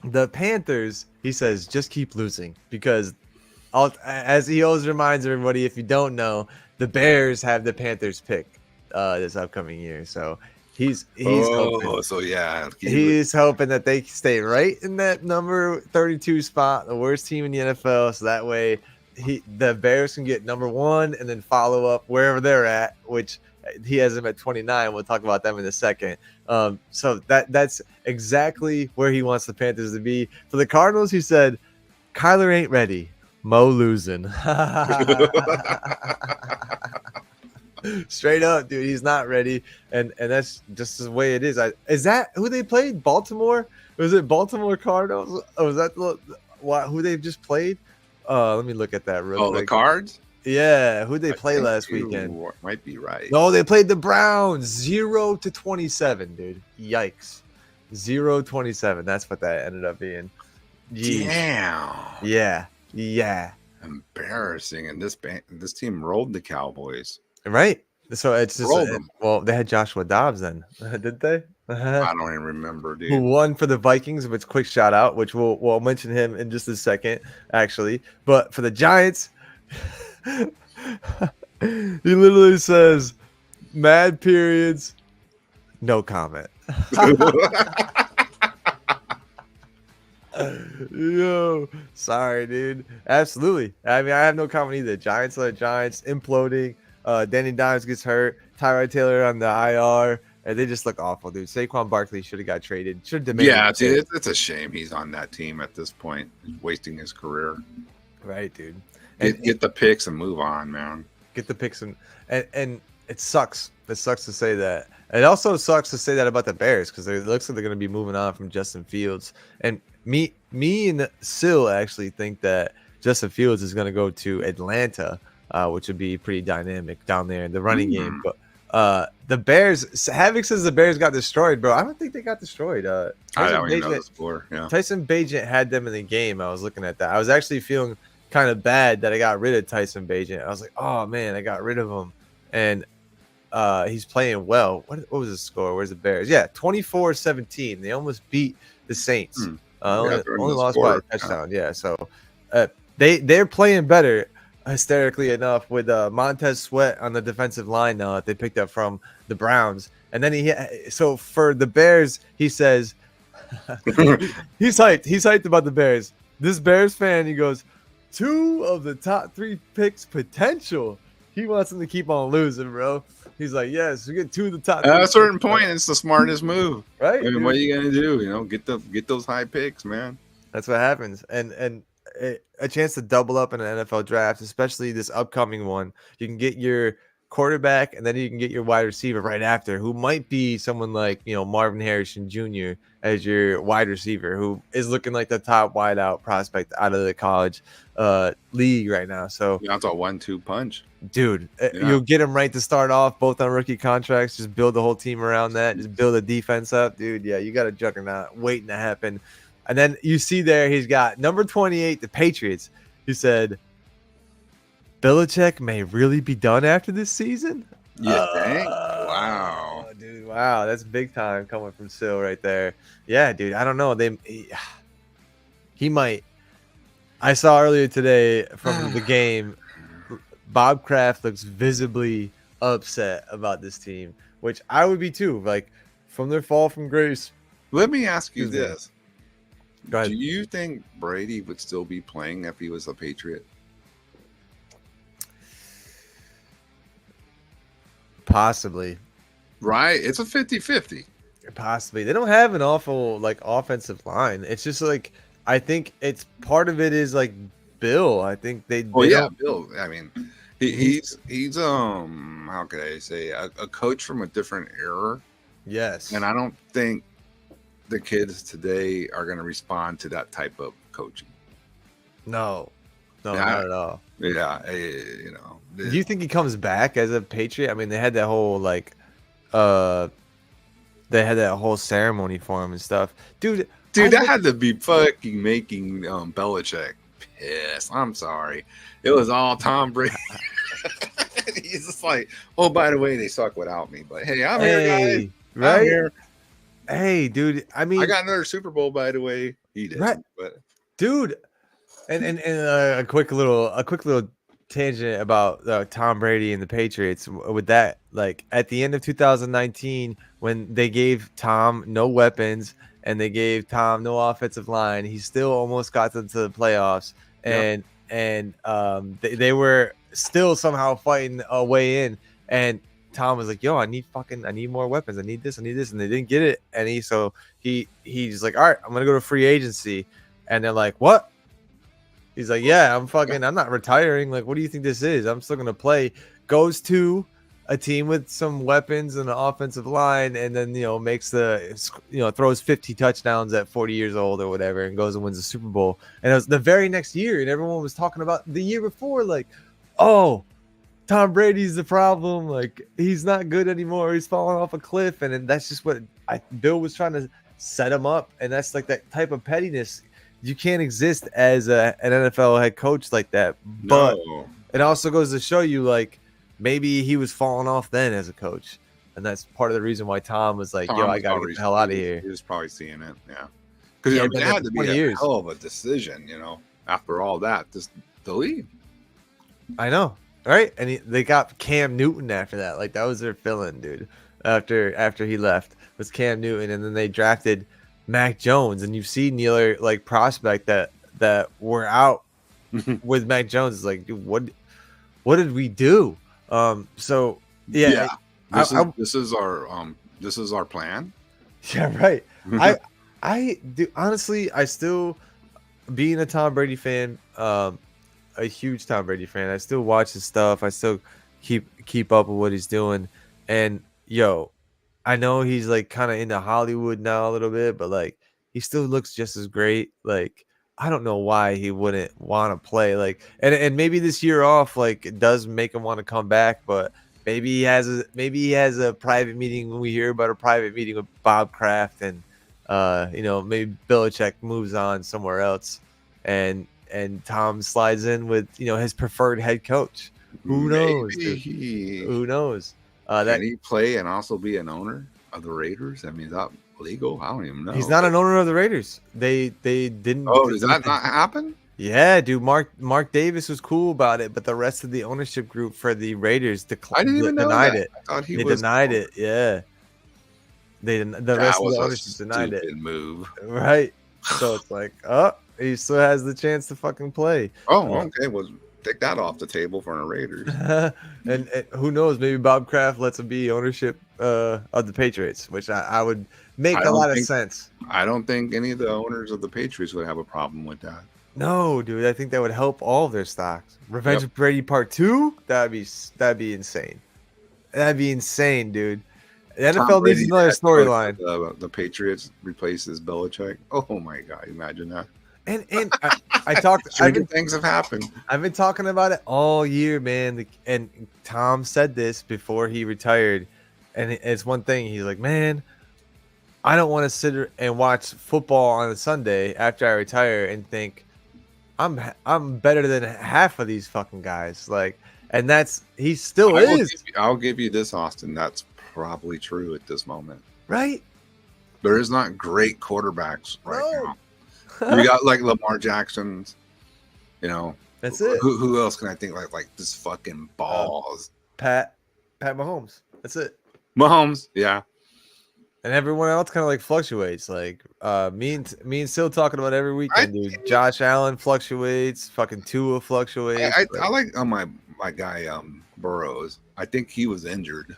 The Panthers, he says, just keep losing because, as he always reminds everybody, if you don't know, the Bears have the Panthers pick this upcoming year. So he's hoping. So yeah, he's hoping that they stay right in that number 32 spot, the worst team in the NFL. So that way, the Bears can get number 1 and then follow up wherever they're at, which he has them at 29. We'll talk about them in a second. So that's exactly where he wants the Panthers to be. For the Cardinals, he said, Kyler ain't ready. Mo losing. Straight up, dude. He's not ready. And that's just the way it is. Is that who they played? Baltimore? Was it Baltimore Cardinals? Oh, was that who they've just played? Let me look at that real quick. The Cards? Yeah, who'd they play last weekend? Might be right. No, they played the Browns 0-27, dude. Yikes. 0-27. That's what that ended up being. Jeez. Damn. Yeah. Embarrassing. And this team rolled the Cowboys. Right. So it's just them. Well, they had Joshua Dobbs then, did they? I don't even remember, dude. Who won for the Vikings? Which quick shout out, which we'll mention him in just a second, actually. But for the Giants. He literally says, mad periods, no comment. Yo, sorry, dude. Absolutely. I mean, I have no comment either. Giants are Giants imploding. Danny Dimes gets hurt. Tyrod Taylor on the IR. And they just look awful, dude. Saquon Barkley should have got traded. Should have demanded. Yeah, dude, it's a shame he's on that team at this point. He's wasting his career. Right, dude. Get the picks and move on, man. Get the picks and it sucks. It sucks to say that. It also sucks to say that about the Bears because it looks like they're going to be moving on from Justin Fields. And me and Sill actually think that Justin Fields is going to go to Atlanta, which would be pretty dynamic down there in the running game. But the Bears, Havoc says the Bears got destroyed, bro. I don't think they got destroyed. I don't even know the score. Yeah. Tyson Bagent had them in the game. I was looking at that. I was actually feeling kind of bad that I got rid of Tyson Bagent. I was like, oh man, I got rid of him. And he's playing well. What was the score? Where's the Bears? Yeah, 24-17. They almost beat the Saints. Only lost by a touchdown. Yeah, so they're playing better, hysterically enough, with Montez Sweat on the defensive line now that they picked up from the Browns. And then so for the Bears, he says he's hyped. He's hyped about the Bears. This Bears fan, he goes, 2 of the top 3 picks potential. He wants them to keep on losing, bro. He's like, yes, we get 2 of the top. At a certain point, it's the smartest move, right? I mean, what are you gonna do? You know, get those high picks, man. That's what happens, and a chance to double up in an NFL draft, especially this upcoming one. You can get your quarterback, and then you can get your wide receiver right after, who might be someone like Marvin Harrison Jr. as your wide receiver, who is looking like the top wideout prospect out of the college league right now. So that's a 1-2 punch, dude. You'll get him right to start off, both on rookie contracts. Just build the whole team around that. Just build a defense up, dude. Yeah, you got a juggernaut waiting to happen. And then you see there, he's got number 28, the Patriots. He said, Belichick may really be done after this season. Yeah, dang. Wow, dude. Wow, that's big time coming from Sill right there. Yeah, dude. I don't know. He might. I saw earlier today from the game, Bob Kraft looks visibly upset about this team, which I would be too. Like from their fall from grace. Let me ask you Excuse me. this. Go ahead. Do you think Brady would still be playing if he was a Patriot? Possibly. Right? It's a 50-50. Possibly. They don't have an awful like offensive line. It's just like I think it's part of it is like Bill. I think they don't. Bill. I mean, he's how could I say a coach from a different era, Yes. and I don't think the kids today are going to respond to that type of coaching. No, Yeah, not at all. Yeah, Do you think he comes back as a Patriot? I mean, they had that whole like they had that whole ceremony for him and stuff. Dude, that had to be fucking making Belichick pissed. I'm sorry. It was all Tom Brady. He's just like, oh, by the way, they suck without me. But hey, I'm here, guys. Right? I'm here. Hey, dude. I mean, I got another Super Bowl, by the way. He did, right. But Dude, and a quick little tangent about Tom Brady and the Patriots with that. Like at the end of 2019, when they gave Tom no weapons and they gave Tom no offensive line, he still almost got them to the playoffs. And they were still somehow fighting a way in. And Tom was like, "Yo, I need more weapons. I need this, and they didn't get it. And he's like, "All right, I'm gonna go to free agency." And they're like, "What?" He's like, "Yeah, I'm not retiring. Like, what do you think this is? I'm still gonna play." Goes to a team with some weapons and an offensive line, and then makes throws 50 touchdowns at 40 years old or whatever, and goes and wins the Super Bowl. And it was the very next year, and everyone was talking about the year before, like, "Oh, Tom Brady's the problem. Like, he's not good anymore. He's falling off a cliff." And then that's just what Bill was trying to set him up, and that's like that type of pettiness. You can't exist as an NFL head coach like that. But it also goes to show you, like, maybe he was falling off then as a coach, and that's part of the reason why Tom was like, "Yo, I gotta get the hell out of here." He was probably seeing it, because it had to be a hell of a decision, after all that, just to leave. I know, right? And they got Cam Newton after that. Like, that was their fill-in, dude. After he left was Cam Newton, and then they drafted Mac Jones, and you've seen the other like prospect that were out with Mac Jones. It's like, dude, what did we do? So yeah. This is our plan. Yeah, right. I do honestly. I still, being a Tom Brady fan, a huge Tom Brady fan. I still watch his stuff. I still keep up with what he's doing. And I know he's like kind of into Hollywood now a little bit, but like he still looks just as great. Like, I don't know why he wouldn't want to play. Like, and maybe this year off like it does make him want to come back, but maybe he has a private meeting when we hear about a private meeting with Bob Kraft, and maybe Belichick moves on somewhere else, and Tom slides in with his preferred head coach. Who knows? Who knows? Can he play and also be an owner of the Raiders? I mean, is that legal? I don't even know. He's not an owner of the Raiders. They didn't. Oh, does that not happen? Yeah, dude. Mark Davis was cool about it, but the rest of the ownership group for the Raiders denied it. I thought they denied it. Yeah, the rest of the ownership denied it. Move. Right. So it's like, he still has the chance to fucking play. Oh, okay. Well, take that off the table for the Raiders. and who knows? Maybe Bob Kraft lets him be ownership of the Patriots, which I would make a lot of sense. I don't think any of the owners of the Patriots would have a problem with that. No, dude. I think that would help all of their stocks. Revenge of Brady Part 2? That'd be insane. That'd be insane, dude. The NFL needs another storyline. The Patriots replaces Belichick. Oh my God! Imagine that. And I talked. Things have happened. I've been talking about it all year, man. And Tom said this before he retired, and it's one thing. He's like, "Man, I don't want to sit and watch football on a Sunday after I retire and think I'm better than half of these fucking guys." Like, and he still is. I'll give you this, Austin. That's probably true at this moment. Right? There is not great quarterbacks right now. We got like Lamar Jackson's, You know, That's it. Who else can I think like this fucking balls? Pat Mahomes. That's it. Mahomes, yeah. And everyone else kind of like fluctuates. Like me and Sil talking about every weekend, dude. Josh Allen fluctuates. Fucking Tua fluctuates. I like my guy Burrows. I think he was injured.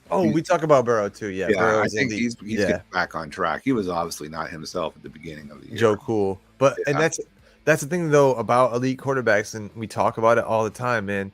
Oh, we talk about Burrow too. Yeah, yeah. I think he's getting back on track. He was obviously not himself at the beginning of the year. Joe Cool, but and that's the thing though about elite quarterbacks, and we talk about it all the time, man.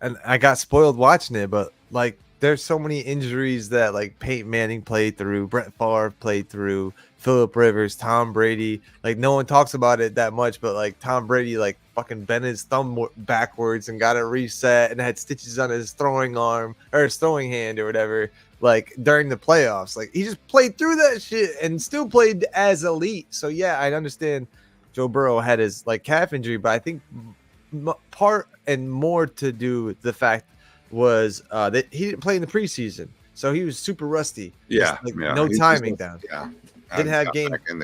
And I got spoiled watching it, but like there's so many injuries that like Peyton Manning played through, Brett Favre played through, Phillip Rivers, Tom Brady. Like no one talks about it that much, but like Tom Brady like fucking bent his thumb backwards and got it reset and had stitches on his throwing arm or his throwing hand or whatever. Like during the playoffs, like he just played through that shit and still played as elite. So yeah, I understand Joe Burrow had his like calf injury, but I think part and more to do with the fact was that he didn't play in the preseason, so he was super rusty. Yeah, like, no timing down. Yeah, didn't have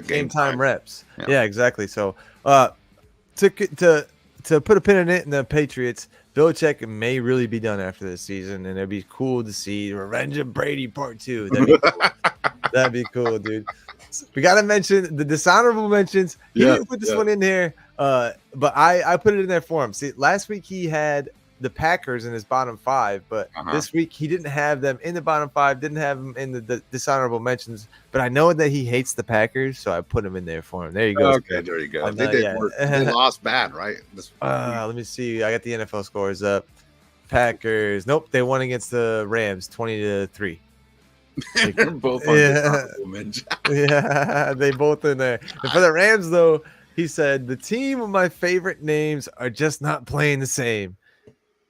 game time reps. Yeah. Yeah, exactly. So to put a pin in it in the Patriots, Belichick may really be done after this season, and it'd be cool to see Revenge of Brady Part 2. That'd be cool. That'd be cool, dude. We gotta mention the dishonorable mentions. He didn't put this one in here, but I put it in there for him. See, last week he had the Packers in his bottom 5, but this week he didn't have them in the bottom 5, didn't have them in the dishonorable mentions. But I know that he hates the Packers, so I put him in there for him. There you go. Okay, there you go. They lost bad, right? Let me see. I got the NFL scores up. Packers. Nope, they won against the Rams 20-3. They're both on dishonorable mention. Yeah, they both in there. And for the Rams, though, he said the team of my favorite names are just not playing the same.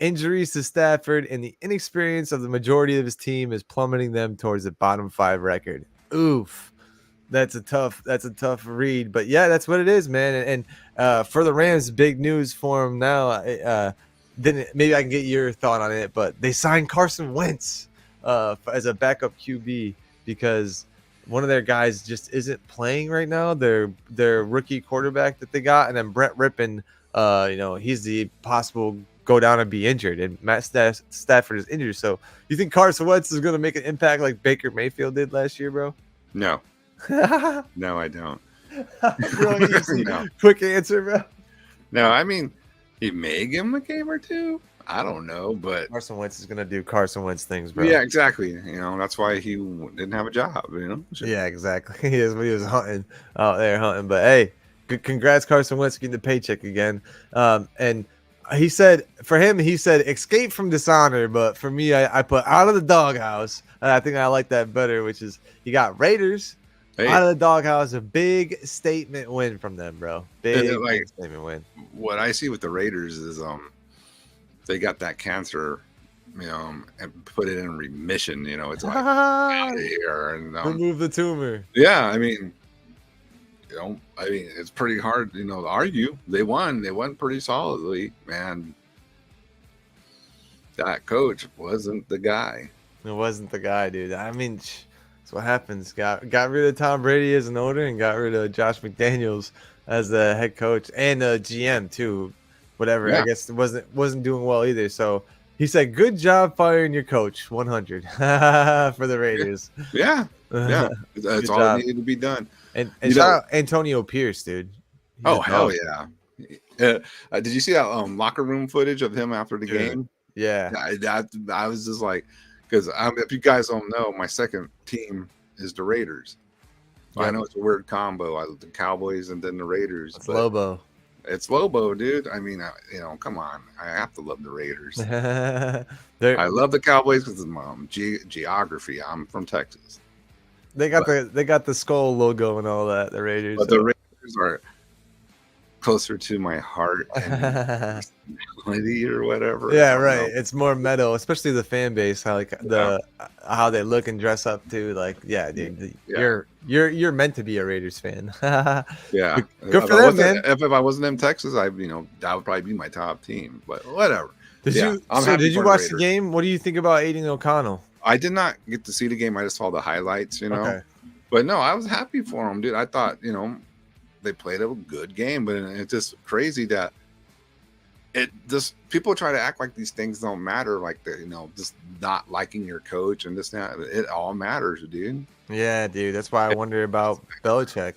Injuries to Stafford and the inexperience of the majority of his team is plummeting them towards the bottom 5 record. Oof. That's a tough read, but yeah, that's what it is, man. And for the Rams, big news for him now. Maybe I can get your thought on it, but they signed Carson Wentz as a backup QB because one of their guys just isn't playing right now. Their rookie quarterback that they got, and then Brett Rippon, he's the possible go down and be injured, and Matt Stafford is injured. So you think Carson Wentz is going to make an impact like Baker Mayfield did last year, bro? No. No, I don't. Bro, No. Quick answer, bro. No, I mean, he may give him a game or two. I don't know, but Carson Wentz is going to do Carson Wentz things, bro. Yeah, exactly. That's why he didn't have a job, Yeah, exactly. He was hunting out there, hunting. But hey, congrats, Carson Wentz, getting the paycheck again. And he said, for him, escape from dishonor. But for me, I put out of the doghouse. I think I like that better, which is you got Raiders out of the doghouse. A big statement win from them, bro. Big statement win. What I see with the Raiders is they got that cancer, and put it in remission. It's like out of here and remove the tumor. Yeah, I mean, it's pretty hard, to argue. They won pretty solidly, man. That coach wasn't the guy. It wasn't the guy, dude. I mean, that's what happens. Got rid of Tom Brady as an owner and got rid of Josh McDaniels as the head coach and the GM too. Whatever. Yeah. I guess it wasn't doing well either. So he said, "Good job firing your coach." 100 for the Raiders. Yeah. That's all that needed to be done. And shout out Antonio Pierce, dude. Hell yeah. Did you see that locker room footage of him after the game? Yeah. I was just like, because if you guys don't know, my second team is the Raiders. Yeah. I know it's a weird combo. The Cowboys and then the Raiders. It's Lobo. It's Lobo, dude. I mean, come on. I have to love the Raiders. I love the Cowboys because of my geography. I'm from Texas. They got the skull logo and all that. The Raiders, but the Raiders are closer to my heart and personality or whatever. Yeah, right. It's more metal, especially the fan base. How how they look and dress up too. Like, yeah, dude, you're meant to be a Raiders fan. Yeah, good for them, man. If I wasn't in Texas, that would probably be my top team. But whatever. Did you watch the game? What do you think about Aiden O'Connell? I did not get to see the game. I just saw the highlights, Okay. But no, I was happy for him, dude. I thought, they played a good game, but it's just crazy that it just people try to act like these things don't matter, like the just not liking your coach and this and that. It all matters, dude. Yeah, dude. That's why I wonder about Belichick.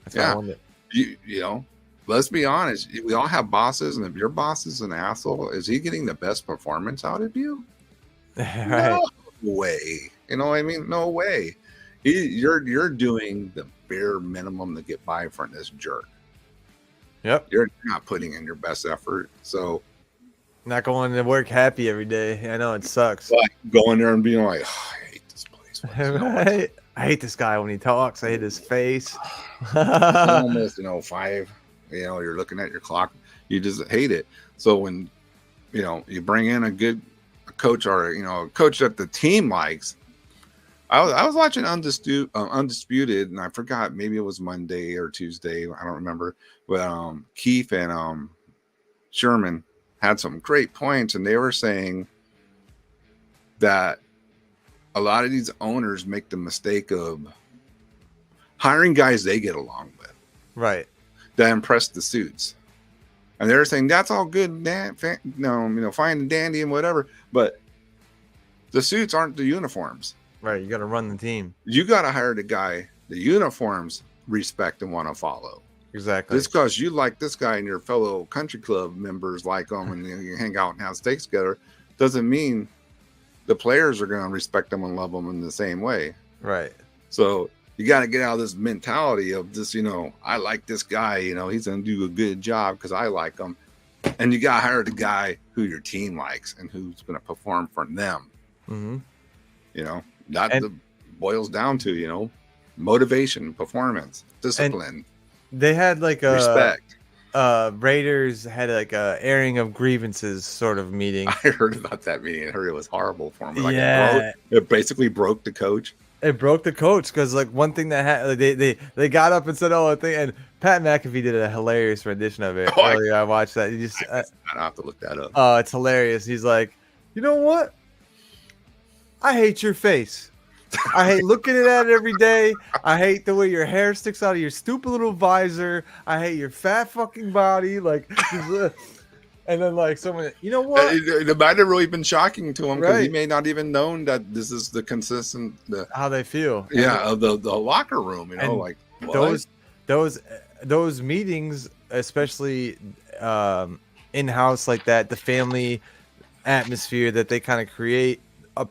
That's why I Yeah, wonder. you know, let's be honest. We all have bosses, and if your boss is an asshole, is he getting the best performance out of you? Right. No way. You know what I mean? No way. You're doing the bare minimum to get by from this jerk. Yep. You're not putting in your best effort. So Not going to work happy every day. I know it sucks. like going there and being like, oh, I hate this place. Right? I hate this guy when he talks. I hate his face. Almost 5. You're looking at your clock. You just hate it. So when you bring in a good coach or a coach that the team likes. I was watching Undisputed, and I forgot, maybe it was Monday or Tuesday, I don't remember. But Keith and Sherman had some great points, and they were saying that a lot of these owners make the mistake of hiring guys they get along with, Right. that impress the suits. And they're saying that's all good, fine and dandy and whatever, but the suits aren't the uniforms. Right. You got to run the team. You got to hire the guy the uniforms respect and want to follow. Exactly. Just because you like this guy and your fellow country club members like him and you hang out and have steaks together doesn't mean the players are going to respect them and love them in the same way. Right. So you got to get out of this mentality of this, I like this guy, he's going to do a good job because I like him. And you got to hire the guy who your team likes and who's going to perform for them. Mm-hmm. That boils down to, motivation, performance, discipline. They had like a respect. Raiders had like a airing of grievances sort of meeting. I heard about that meeting. I heard it was horrible for him. Like Yeah. it basically broke the coach. It broke the coach because like one thing that they got up and said, "Oh, thing," and Pat McAfee did a hilarious rendition of it earlier. I watched that. I have to look that up. Oh, it's hilarious. He's like, you know what? I hate your face. I hate looking at it every day. I hate the way your hair sticks out of your stupid little visor. I hate your fat fucking body. Like, and then like someone, you know what? It might have really been shocking to him because Right. he may not even known that this is the consistent, How they feel. of the locker room. Like what? Those meetings, especially in-house like that, the family atmosphere that they kind of create.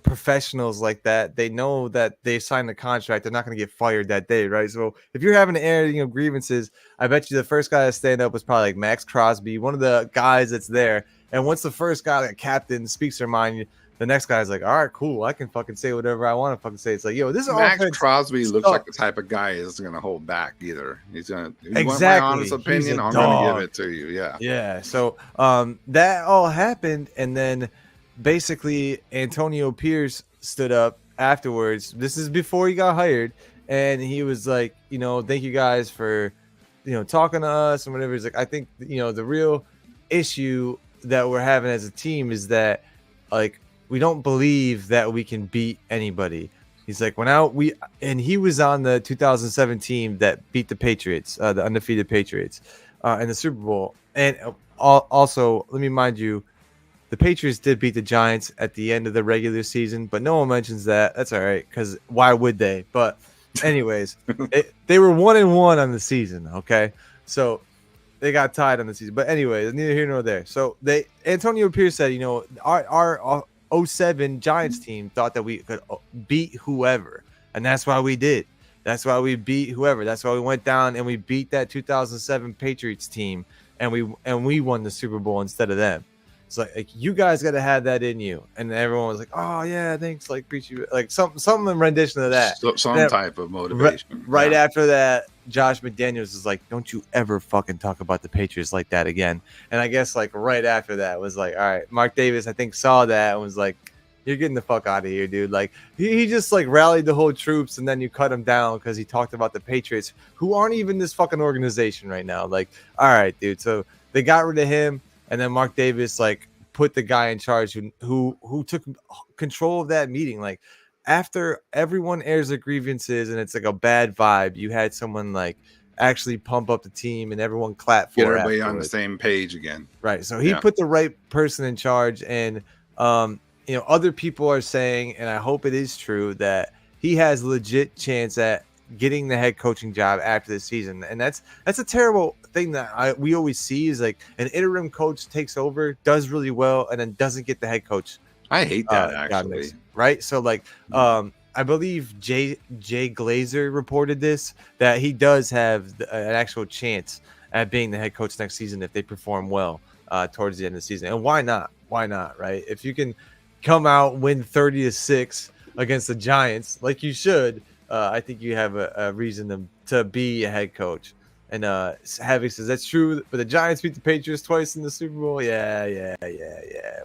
Professionals like that, they know that they signed the contract, they're not going to get fired that day, right? So if you're having an airing of grievances, I bet you the first guy to stand up was probably like Max Crosby, one of the guys that's there. And once the first guy, like captain, speaks their mind, the next guy's like, all right, cool, I can fucking say whatever I want to fucking say. It's like, yo, this is Max offense Crosby looks sucks. like the type of guy isn't going to hold back either. He's going to, you want Exactly. my honest He's opinion, a I'm going to dog. give it to you. Yeah. Yeah. So that all happened, and then basically Antonio Pierce stood up afterwards. This is before he got hired, and he was like, thank you guys for talking to us and whatever. He's like, I think the real issue that we're having as a team is that like we don't believe that we can beat anybody. He's like, he was on the 2007 team that beat the Patriots, the undefeated Patriots, in the Super Bowl. And also, let me remind you, the Patriots did beat the Giants at the end of the regular season, but no one mentions that. That's all right, because why would they? But anyways, they were 1-1 on the season, okay? So they got tied on the season. But anyways, neither here nor there. So Antonio Pierce said, our 07 Giants team thought that we could beat whoever, and that's why we did. That's why we beat whoever. That's why we went down and we beat that 2007 Patriots team, and we won the Super Bowl instead of them. It's like you guys got to have that in you, and everyone was like, "Oh yeah, thanks." Like, preach you, like some rendition of that. Some type of motivation. Right after that, Josh McDaniels is like, "Don't you ever fucking talk about the Patriots like that again." And I guess like right after that was like, "All right." Mark Davis, I think, saw that and was like, "You're getting the fuck out of here, dude." Like he just like rallied the whole troops, and then you cut him down because he talked about the Patriots, who aren't even this fucking organization right now. Like, all right, dude. So they got rid of him. And then Mark Davis like put the guy in charge who took control of that meeting. Like after everyone airs their grievances and it's like a bad vibe, you had someone like actually pump up the team and everyone clap for Get it everybody on the afterwards. same page again. Right. So he put the right person in charge, and other people are saying, and I hope it is true, that he has legit chance at getting the head coaching job after this season. And that's a terrible thing that we always see, is like an interim coach takes over, does really well, and then doesn't get the head coach. I hate that actually. Right. So like I believe Jay Glazer reported this, that he does have an actual chance at being the head coach next season if they perform well towards the end of the season. And why not? Why not? Right. If you can come out, win 30-6 against the Giants like you should, I think you have a reason to be a head coach. And Havoc says that's true, but the Giants beat the Patriots twice in the Super Bowl. Yeah.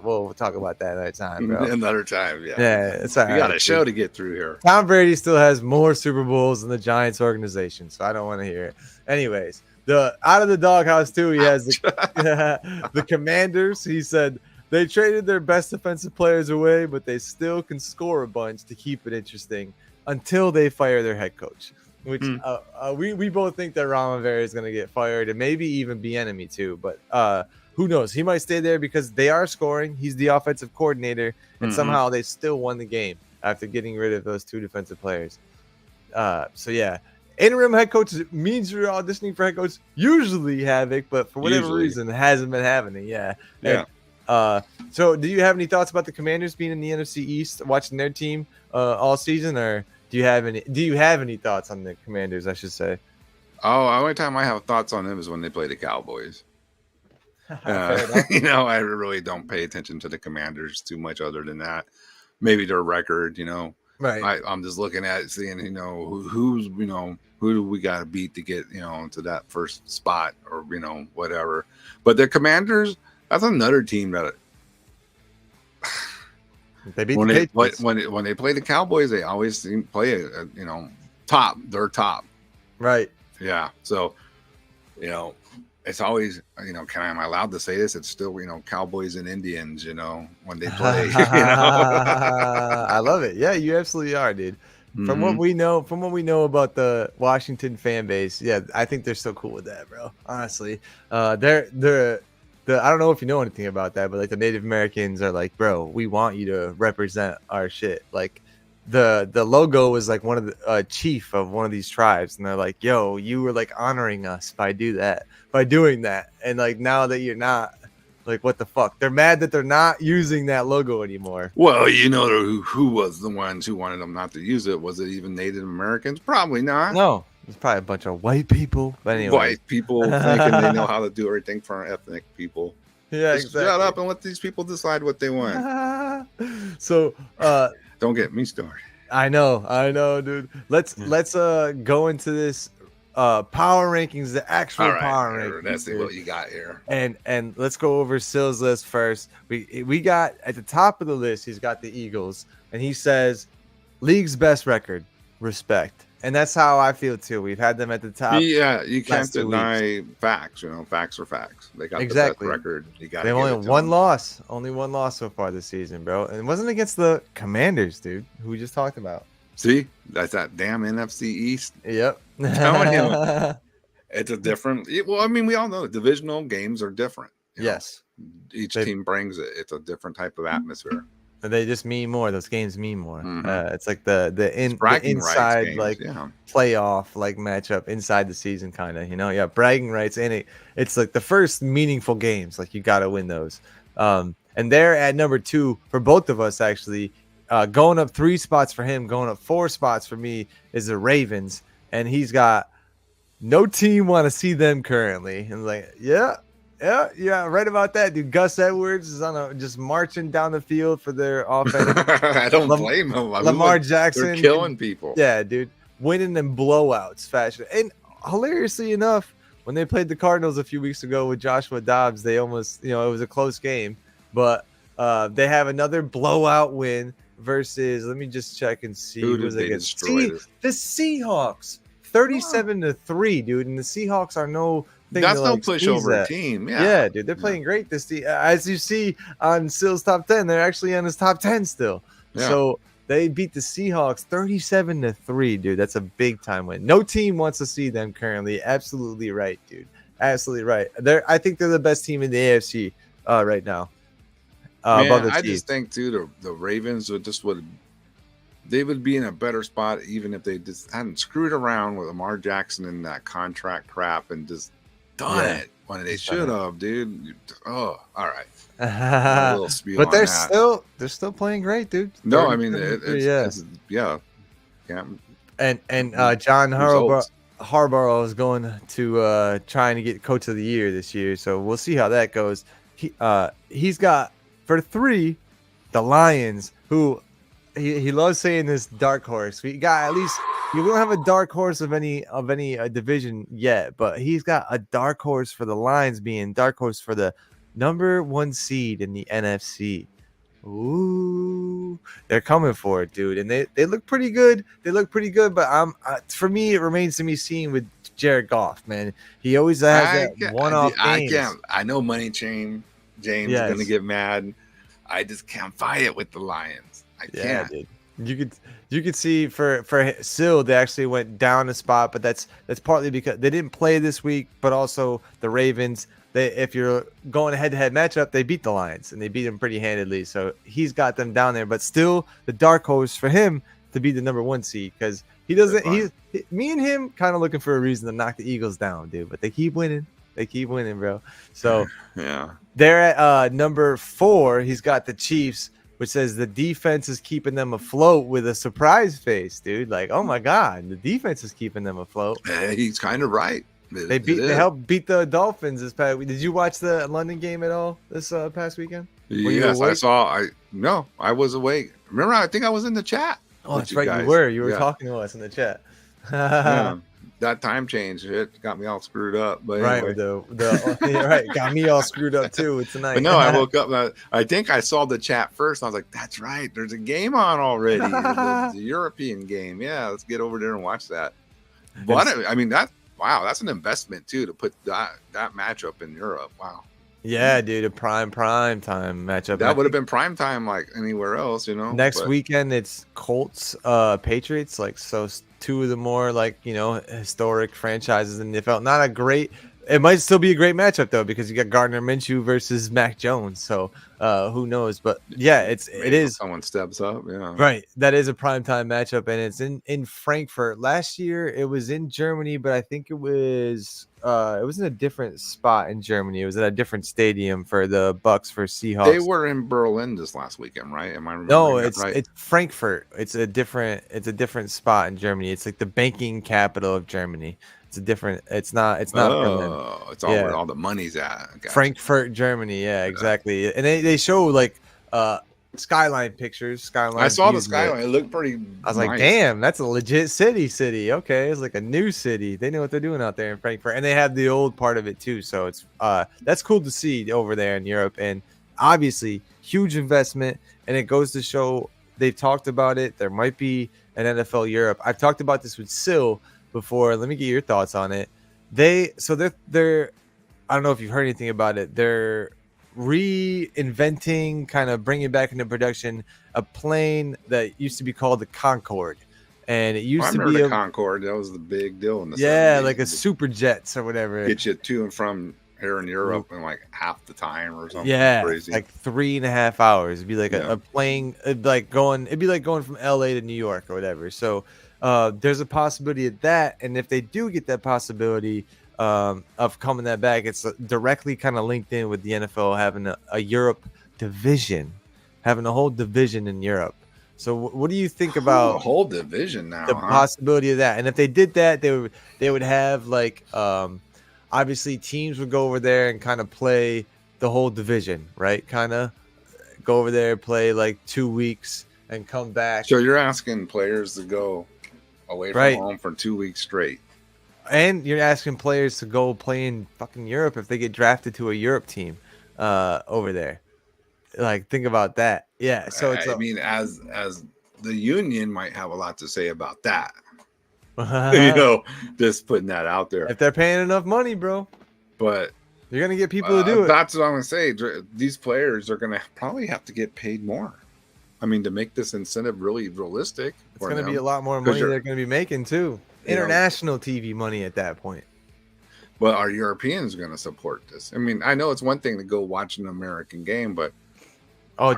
We'll talk about that another time, bro. Another time, yeah. Yeah, it's all right. We got a show to get through here. Tom Brady still has more Super Bowls than the Giants organization, so I don't want to hear it. Anyways, out of the doghouse too, he has the Commanders. He said they traded their best defensive players away, but they still can score a bunch to keep it interesting until they fire their head coach. Which we both think that Ramavera is going to get fired and maybe even be enemy too. But who knows? He might stay there because they are scoring. He's the offensive coordinator, and somehow they still won the game after getting rid of those two defensive players. So yeah, interim head coach means you're auditioning for head coach. Usually Havoc, but for whatever reason, hasn't been having it. Yeah. So do you have any thoughts about the Commanders being in the NFC East, watching their team all season, or do you have any thoughts on the Commanders, I should say? Oh, the only time I have thoughts on them is when they play the Cowboys. I really don't pay attention to the Commanders too much other than that. Maybe their record, Right. I'm just looking at it, seeing, who do we got to beat to get, to that first spot or, whatever. But the Commanders, that's another team that they beat when the they Patriots. when they play the Cowboys, they always seem to play top. They're top. Right. Yeah. So, it's always, am I allowed to say this? It's still, Cowboys and Indians, when they play. I love it. Yeah, you absolutely are, dude. From what we know about the Washington fan base, yeah, I think they're so cool with that, bro. Honestly, I don't know if you know anything about that, but like the Native Americans are like, bro, we want you to represent our shit. Like the logo was like one of the chief of one of these tribes, and they're like, yo, you were like honoring us by doing that, and like now that you're not, like, what the fuck? They're mad that they're not using that logo anymore. Well, who was the ones who wanted them not to use it? Was it even Native Americans? Probably not. No. It's probably a bunch of white people. But anyway. White people thinking they know how to do everything for our ethnic people. Yeah, Just exactly. shut up and let these people decide what they want. So, don't get me started. I know, dude. Let's go into this power rankings, the actual power rankings. Let's see what you got here. And let's go over Sil's list first. We got at the top of the list, he's got the Eagles, and he says league's best record, respect. And that's how I feel too. We've had them at the top. Yeah, you can't deny facts. Facts are facts. They got the best record. You got. They only one loss. Only one loss so far this season, bro. And it wasn't against the Commanders, dude, who we just talked about. See, that's that damn NFC East. Yep. I'm telling you, it's a different. Well, I mean, we all know divisional games are different. Yes. Each team brings it. It's a different type of atmosphere. They just mean more. Those games mean more. It's like the inside games, like playoff like matchup inside the season kind of, yeah, bragging rights, and it's like the first meaningful games, like you got to win those. And they're at number 2 for both of us actually. Going up 3 spots for him, going up 4 spots for me is the Ravens, and he's got no team want to see them currently. And like, yeah, right about that, dude. Gus Edwards is just marching down the field for their offense. I don't blame him. Lamar Jackson, they're killing people. Yeah, dude, winning in blowouts fashion. And hilariously enough, when they played the Cardinals a few weeks ago with Joshua Dobbs, they almost, it was a close game, but they have another blowout win versus. Let me just check and see who was against. The Seahawks, 37-3, dude, and the Seahawks are no. That's no pushover team. Yeah, dude, they're playing great this team. As you see on Sil's top 10, they're actually on his top 10 still. Yeah. So They beat the Seahawks 37-3, dude. That's a big time win. No team wants to see them currently. Absolutely right, dude. Absolutely right. I think they're the best team in the AFC right now. Above Man, the I Chiefs. just think too the Ravens they would be in a better spot even if they just hadn't screwed around with Lamar Jackson and that contract crap and just done it when they should have, dude. Oh, all right. A little spiel But on they're that. still playing great, dude. No, I mean it's yeah. And John Results. Harbaugh is going to trying to get Coach of the Year this year, so we'll see how that goes. He's got for 3 the Lions, who he loves saying this dark horse. We got at least we don't have a dark horse of any division yet, but he's got a dark horse for the Lions being dark horse for the number 1 seed in the NFC. Ooh, they're coming for it, dude, and they look pretty good. They look pretty good, but for me, it remains to be seen with Jared Goff, man. He always has that one-off games. I know Money Chain James is going to get mad. I just can't fight it with the Lions. I can't. Dude. You could see for Syl, they actually went down a spot, but that's partly because they didn't play this week, but also the Ravens. If you're going a head-to-head matchup, they beat the Lions and they beat them pretty handedly. So he's got them down there, but still the dark horse for him to be the number 1 seed because he doesn't. Me and him kind of looking for a reason to knock the Eagles down, dude. But they keep winning. They keep winning, bro. So yeah, they're at number 4. He's got the Chiefs, which says the defense is keeping them afloat with a surprise face, dude. Like, oh my God, the defense is keeping them afloat. He's kind of right. They helped beat the Dolphins this past week. Did you watch the London game at all this past weekend? Yes, I saw. I was awake. Remember, I think I was in the chat. Oh, that's right. You were. You were talking to us in the chat. Yeah, that time change it got me all screwed up. But right, anyway. right, got me all screwed up too tonight. But no, I woke up. I think I saw the chat first. I was like, "That's right. There's a game on already. the European game. Yeah, let's get over there and watch that." But I mean wow, that's an investment too to put that matchup in Europe. Wow. Yeah, dude, a prime time matchup. That would have been prime time like anywhere else, you know. Next weekend it's Colts, Patriots, like so 2 of the more like, you know, historic franchises in the NFL. Not a great. It might still be a great matchup though because you got Gardner Minshew versus Mac Jones. So who knows? But yeah, it is. Someone steps up. Yeah. Right. That is a primetime matchup, and it's in Frankfurt. Last year it was in Germany, but I think it was in a different spot in Germany. It was at a different stadium for the Bucks for Seahawks. They were in Berlin this last weekend, right? Am I remembering? No, right? It's Frankfurt. It's a different spot in Germany. It's like the banking capital of Germany. It's not Berlin. It's all where all the money's at. Frankfurt, Germany. Yeah, exactly. And they show like skyline pictures. I saw the skyline. It looked pretty. I was like, damn, that's a legit city. Okay, it's like a new city. They know what they're doing out there in Frankfurt, and they have the old part of it too. So it's that's cool to see over there in Europe, and obviously huge investment. And it goes to show they've talked about it. There might be an NFL Europe. I've talked about this with Syl before. Let me get your thoughts on it. They're I don't know if you've heard anything about it. They're reinventing, kind of bringing back into production a plane that used to be called the Concorde, and it used to be the Concorde. That was the big deal in the 70s. Like a super jets or whatever. Get you to and from here in Europe in like half the time or something. Yeah, crazy. Like 3.5 hours. It'd be like a plane. It'd be like going from LA to New York or whatever. So there's a possibility of that, and if they do get that possibility of coming that back, it's directly kind of linked in with the NFL having a Europe division, having a whole division in Europe. So what do you think about a whole division now? The possibility of that, and if they did that, they would have like obviously teams would go over there and kind of play the whole division, right? Kind of go over there, play like 2 weeks, and come back. So you're asking players to go away from home for 2 weeks straight. And you're asking players to go play in fucking Europe if they get drafted to a Europe team over there. Like, think about that. Yeah. So it's I mean, as the union might have a lot to say about that. You know, just putting that out there. If they're paying enough money, bro. But you're gonna get people to do it. That's what I'm gonna say. These players are gonna probably have to get paid more. I mean, to make this incentive really realistic, It's going to be a lot more money they're going to be making too. International TV money at that point. But are Europeans going to support this? I mean, I know it's one thing to go watch an American game, but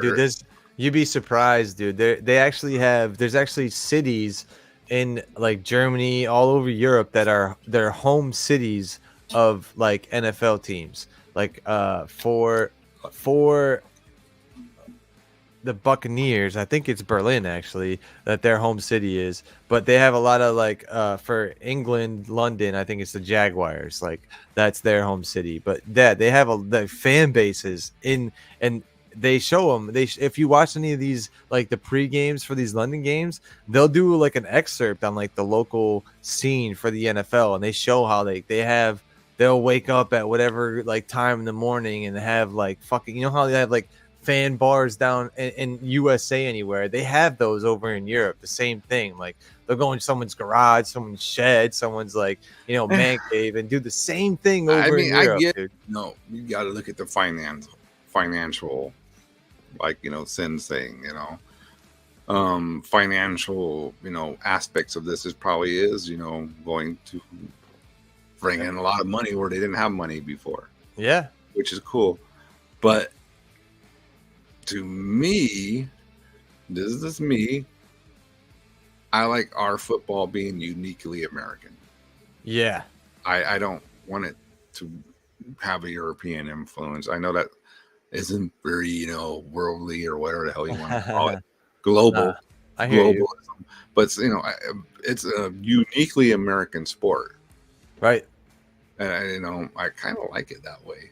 dude, you'd be surprised, dude. There's actually cities in like Germany, all over Europe they're home cities of like NFL teams. Like for the Buccaneers, I think it's Berlin actually that their home city is, but they have a lot of like for England, London, I think it's the Jaguars, like that's their home city. But they have the fan bases in, and they show them. If you watch any of these like the pre-games for these London games, they'll do like an excerpt on like the local scene for the NFL, and they show how they'll wake up at whatever like time in the morning and have like fucking, you know how they have like fan bars down in USA anywhere. They have those over in Europe. The same thing. Like they'll go in someone's garage, someone's shed, someone's like, you know, man cave, and do the same thing over in Europe. Dude. No, you got to look at the financial, like, you know, sin thing, you know, financial, you know, aspects of this probably you know, going to bring in a lot of money where they didn't have money before. Yeah, which is cool, but to me, this is me, I like our football being uniquely American. Yeah. I don't want it to have a European influence. I know that isn't very, you know, worldly or whatever the hell you want to call it. Global. I hear you. But, you know, it's a uniquely American sport. Right. And, you know, I kind of like it that way.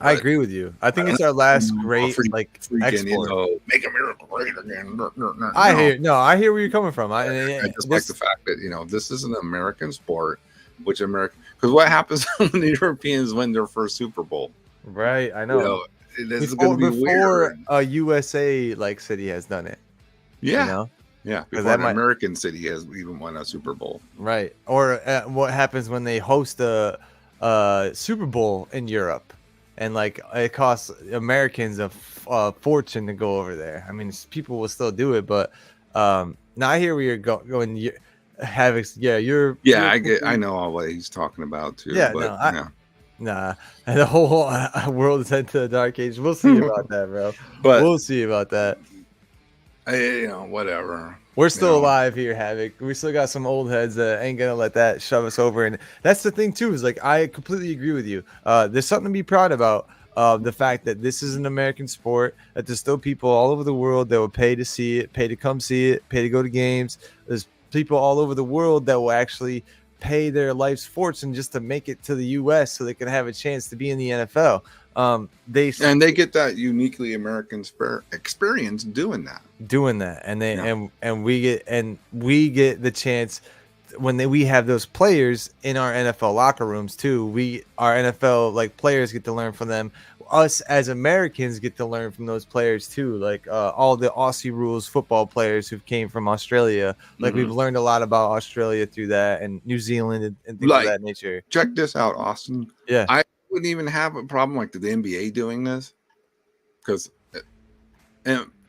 I agree with you. I think it's our last great like export. You know, make America great again. I hear where you're coming from. I just like the fact that, you know, this is an American sport, because what happens when the Europeans win their first Super Bowl? Right, I know. You know, this is going to be weird. A USA like city has done it. Yeah, you know? Yeah, before an American city has even won a Super Bowl. Right, or what happens when they host a Super Bowl in Europe? And like it costs Americans a fortune to go over there. I mean, people will still do it, but now I hear where you're going. I know all what he's talking about too. Yeah, but, nah, the whole world is headed to the dark age. We'll see about that, bro. But we'll see about that. You know, whatever. We're still alive here, Havoc. We still got some old heads that ain't gonna let that shove us over. And that's the thing too, is like I completely agree with you. There's something to be proud about. The fact that this is an American sport, that there's still people all over the world that will pay to see it, pay to come see it, pay to go to games. There's people all over the world that will actually pay their life's fortune just to make it to the US so they can have a chance to be in the NFL. They get that uniquely American experience doing that, and we get the chance when we have those players in our NFL locker rooms too. Our NFL like players get to learn from them. Us as Americans get to learn from those players too, like all the Aussie rules football players who came from Australia. Like we've learned a lot about Australia through that, and New Zealand and things of that nature. Check this out, Austin. Yeah, I wouldn't even have a problem like the NBA doing this, because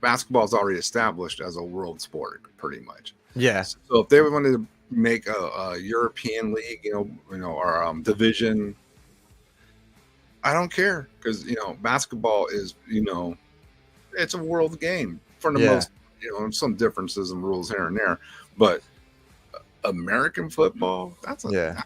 basketball is already established as a world sport pretty much. Yeah. So if they wanted to make a European league, you know, or division, I don't care, because, you know, basketball is, you know, it's a world game for the most, you know, some differences in rules here and there, but American football, that's man.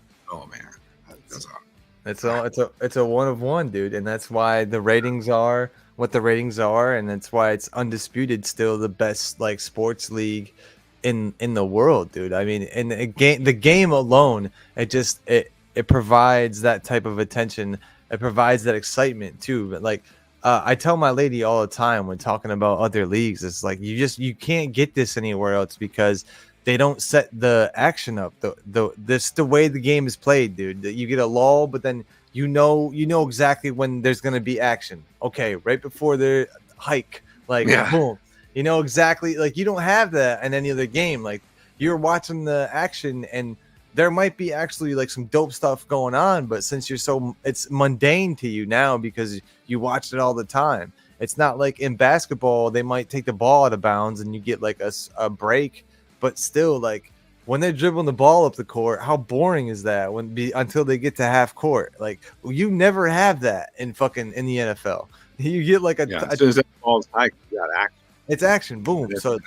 It's a one of one, dude, and that's why the ratings are what the ratings are, and that's why it's undisputed still the best like sports league in the world, dude. I mean, in the game alone, it provides that type of attention. It provides that excitement too. But like I tell my lady all the time when talking about other leagues, it's like you can't get this anywhere else because they don't set the action up. The way the game is played, dude. You get a lull, but then you know exactly when there's gonna be action. Okay, right before the hike, like boom. You know exactly, like you don't have that in any other game. Like you're watching the action and there might be actually like some dope stuff going on, but since it's mundane to you now because you watched it all the time. It's not like in basketball they might take the ball out of bounds and you get like a break, but still, like when they're dribbling the ball up the court, how boring is that until they get to half court? Like you never have that in the NFL. You get like as soon as that ball's high, you got action. It's action, boom. So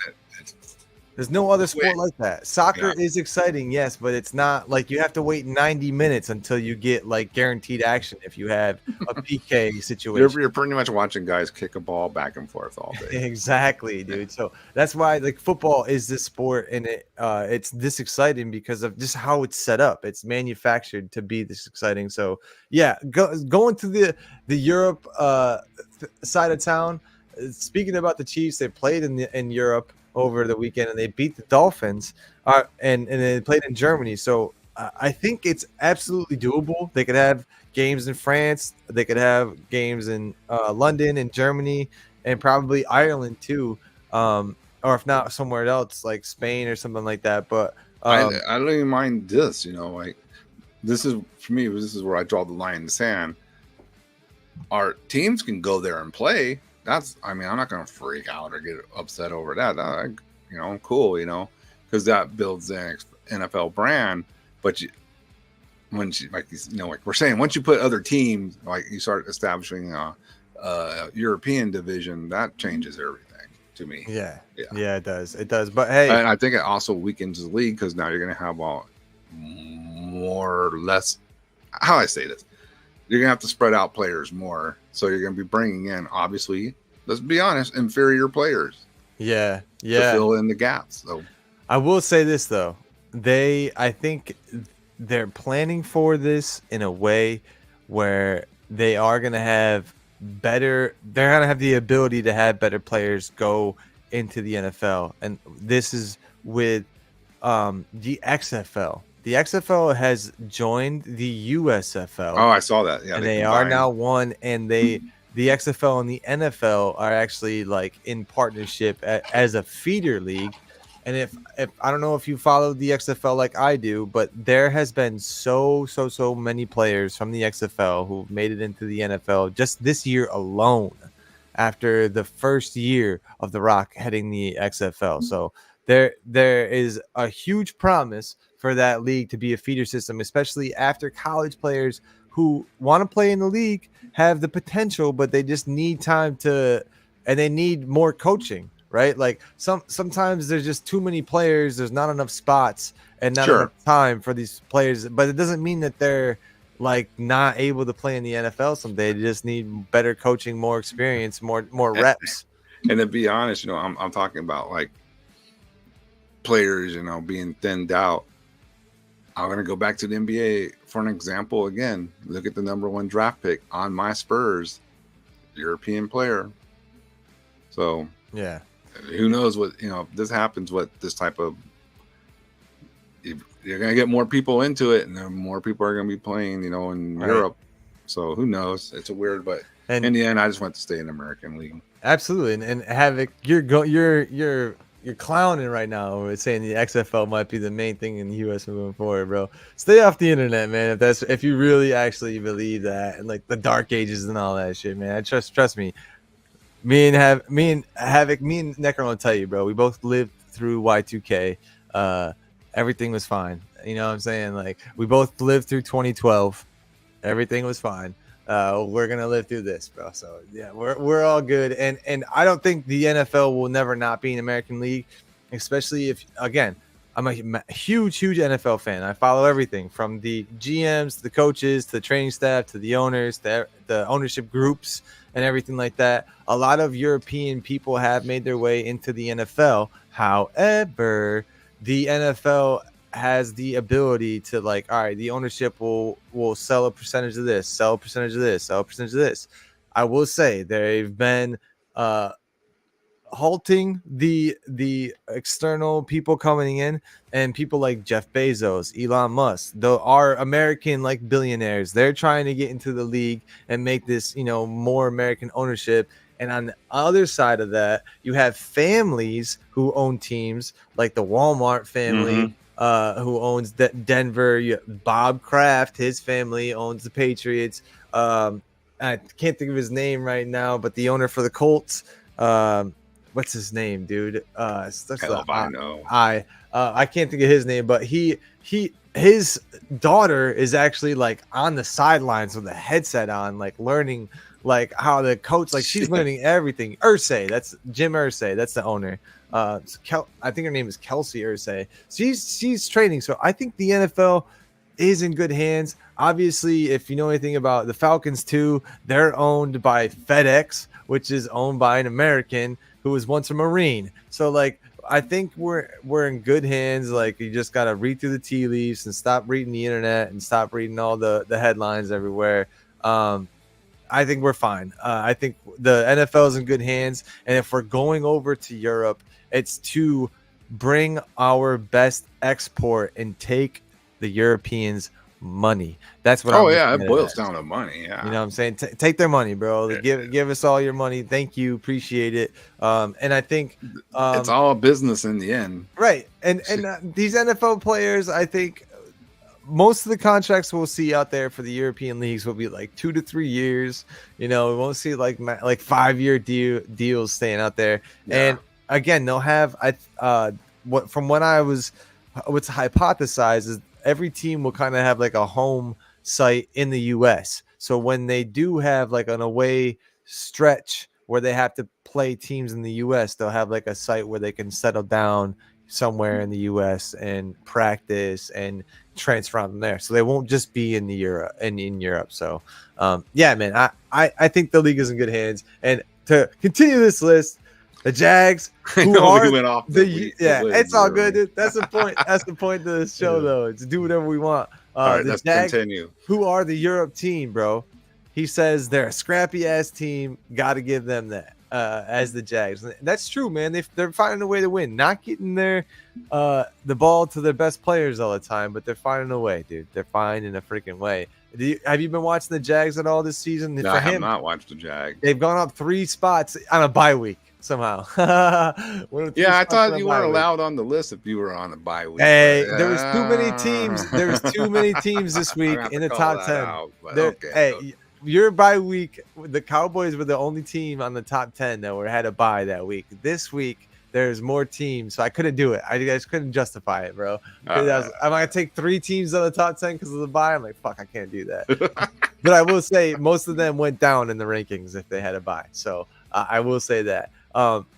there's no other sport like that. Soccer is exciting, yes, but it's not like you have to wait 90 minutes until you get like guaranteed action if you have a PK situation. You're pretty much watching guys kick a ball back and forth all day. Exactly, dude. So that's why like football is this sport, and it's this exciting because of just how it's set up. It's manufactured to be this exciting. So yeah, going to the Europe side of town. Speaking about the Chiefs, they played in Europe over the weekend and they beat the Dolphins, and they played in Germany. So I think it's absolutely doable. They could have games in France, they could have games in London and Germany, and probably Ireland too, or if not somewhere else like Spain or something like that. But I don't even mind this. Like this is for me. This is where I draw the line in the sand. Our teams can go there and play. I'm not going to freak out or get upset over that. I'm cool, because that builds the NFL brand. But like we're saying, once you put other teams, like you start establishing a European division, that changes everything to me. Yeah, it does. It does. But hey, and I think it also weakens the league because now you're going to have more or less. How I say this? You're going to have to spread out players more. So you're going to be bringing in, obviously, let's be honest, inferior players. Yeah. To fill in the gaps. So I will say this, though. I think they're planning for this in a way where they are going to have they're going to have the ability to have better players go into the NFL. And this is with the XFL. The XFL has joined the USFL. Oh, I saw that. Yeah, and they are now one. And the XFL and the NFL are actually like in partnership as a feeder league. And if I don't know if you follow the XFL like I do, but there has been so many players from the XFL who've made it into the NFL just this year alone, after the first year of The Rock heading the XFL. So there is a huge promise for that league to be a feeder system, especially after college players who want to play in the league have the potential, but they just need time and they need more coaching, right? Like sometimes there's just too many players, there's not enough spots and not enough time for these players, but it doesn't mean that they're like not able to play in the NFL someday. They just need better coaching, more experience, more reps. And to be honest, I'm talking about like players, being thinned out. I'm going to go back to the NBA for an example again. Look at the #1 draft pick on my Spurs, European player. So yeah, who knows what, if this happens, what this type of, you're going to get more people into it and then more people are going to be playing, in Europe. So who knows? It's a weird, but in the end, I just want to stay in the American League. Absolutely. And Havoc, you're clowning right now with saying the XFL might be the main thing in the US moving forward, bro. Stay off the internet, man. If you really actually believe that, and like the dark ages and all that shit, man. Trust me. Me and Havoc, me and Necron will tell you, bro. We both lived through Y2K. Everything was fine. You know what I'm saying? Like we both lived through 2012. Everything was fine. We're gonna live through this, bro. So yeah, we're all good. And I don't think the NFL will never not be an American league, especially if, again, I'm a huge NFL fan. I follow everything from the GMs, to the coaches, to the training staff, to the owners, the ownership groups, and everything like that. A lot of European people have made their way into the NFL. However, the NFL has the ability to, like, all right, the ownership will sell a percentage of this, sell a percentage of this, sell a percentage of this. I will say they've been halting the external people coming in, and people like Jeff Bezos, Elon Musk, our American like billionaires, they're trying to get into the league and make this, more American ownership. And on the other side of that, you have families who own teams, like the Walmart family, who owns Denver. Bob Kraft, his family owns the Patriots. I can't think of his name right now, but the owner for the Colts, what's his name, dude? Hell if I know. I can't think of his name, but his daughter is actually like on the sidelines with a headset on, like learning like how the coach, like she's learning everything. Irsay, that's Jim Irsay, that's the owner. I think her name is Kelsey Irsay. She's training, so I think the NFL is in good hands. Obviously, if you know anything about the Falcons too, they're owned by FedEx, which is owned by an American who was once a Marine. So like, I think we're in good hands. Like, you just gotta read through the tea leaves and stop reading the internet and stop reading all the headlines everywhere. I think we're fine. I think the NFL is in good hands, and if we're going over to Europe, it's to bring our best export and take the Europeans money. That's what. It boils down to money. Yeah, you know what I'm saying. Take their money, bro. Give us all your money. Thank you, appreciate it. And I think it's all business in the end, right? And these NFL players, I think most of the contracts we'll see out there for the European leagues will be like 2 to 3 years. You know, we won't see like 5-year deals staying out there. Yeah. And again, they'll have what's hypothesized is every team will kind of have like a home site in the US. So when they do have like an away stretch where they have to play teams in the US, they'll have like a site where they can settle down somewhere in the US and practice and transfer from there. So they won't just be in Europe. So yeah, man, I think the league is in good hands. And to continue this list, the Jags, it's all good, dude. That's the point. That's the point of this show, though. It's do whatever we want. All right, let's continue. Who are the Europe team, bro? He says they're a scrappy ass team. Got to give them that as the Jags. That's true, man. They're finding a way to win. Not getting the ball to their best players all the time, but they're finding a way, dude. They're finding a freaking way. Have you been watching the Jags at all this season? No, I have not watched the Jags. They've gone up 3 spots on a bye week. Somehow. I thought you weren't allowed on the list if you were on a bye week. Hey, there was too many teams. There was too many teams this week in the top 10. Your bye week, the Cowboys were the only team on the top 10 that had a bye that week. This week, there's more teams, so I couldn't do it. I just couldn't justify it, bro. I'm gonna take 3 teams on the top 10 because of the bye. I'm like, fuck, I can't do that. But I will say most of them went down in the rankings if they had a bye. So I will say that.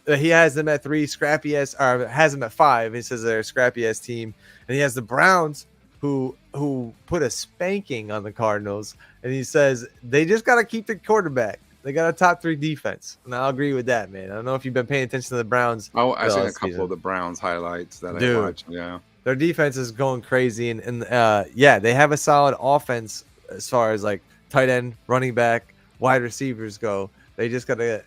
He has them at 3, scrappy ass, or has them at 5. He says they're a scrappy ass team, and he has the Browns who put a spanking on the Cardinals, and he says they just got to keep the quarterback. They got a top 3 defense, and I'll agree with that, man. I don't know if you've been paying attention to the Browns. Oh, I've seen a couple of the Browns highlights that I watched. Yeah, their defense is going crazy, and they have a solid offense as far as like tight end, running back, wide receivers go. They just gotta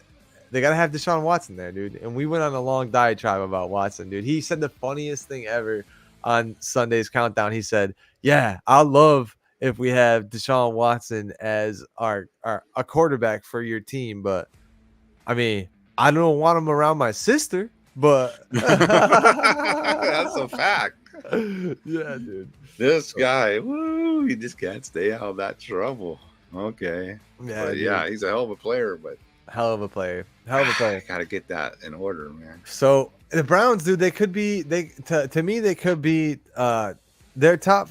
have Deshaun Watson there, dude. And we went on a long diatribe about Watson, dude. He said the funniest thing ever on Sunday's Countdown. He said, "Yeah, I love if we have Deshaun Watson as our quarterback for your team, but I mean, I don't want him around my sister, but that's a fact." Yeah, dude. This guy, he just can't stay out of that trouble. Okay. Yeah, he's a hell of a player, but hell of a player. Got to get that in order, man. So the Browns, dude, they could be to me they could be their top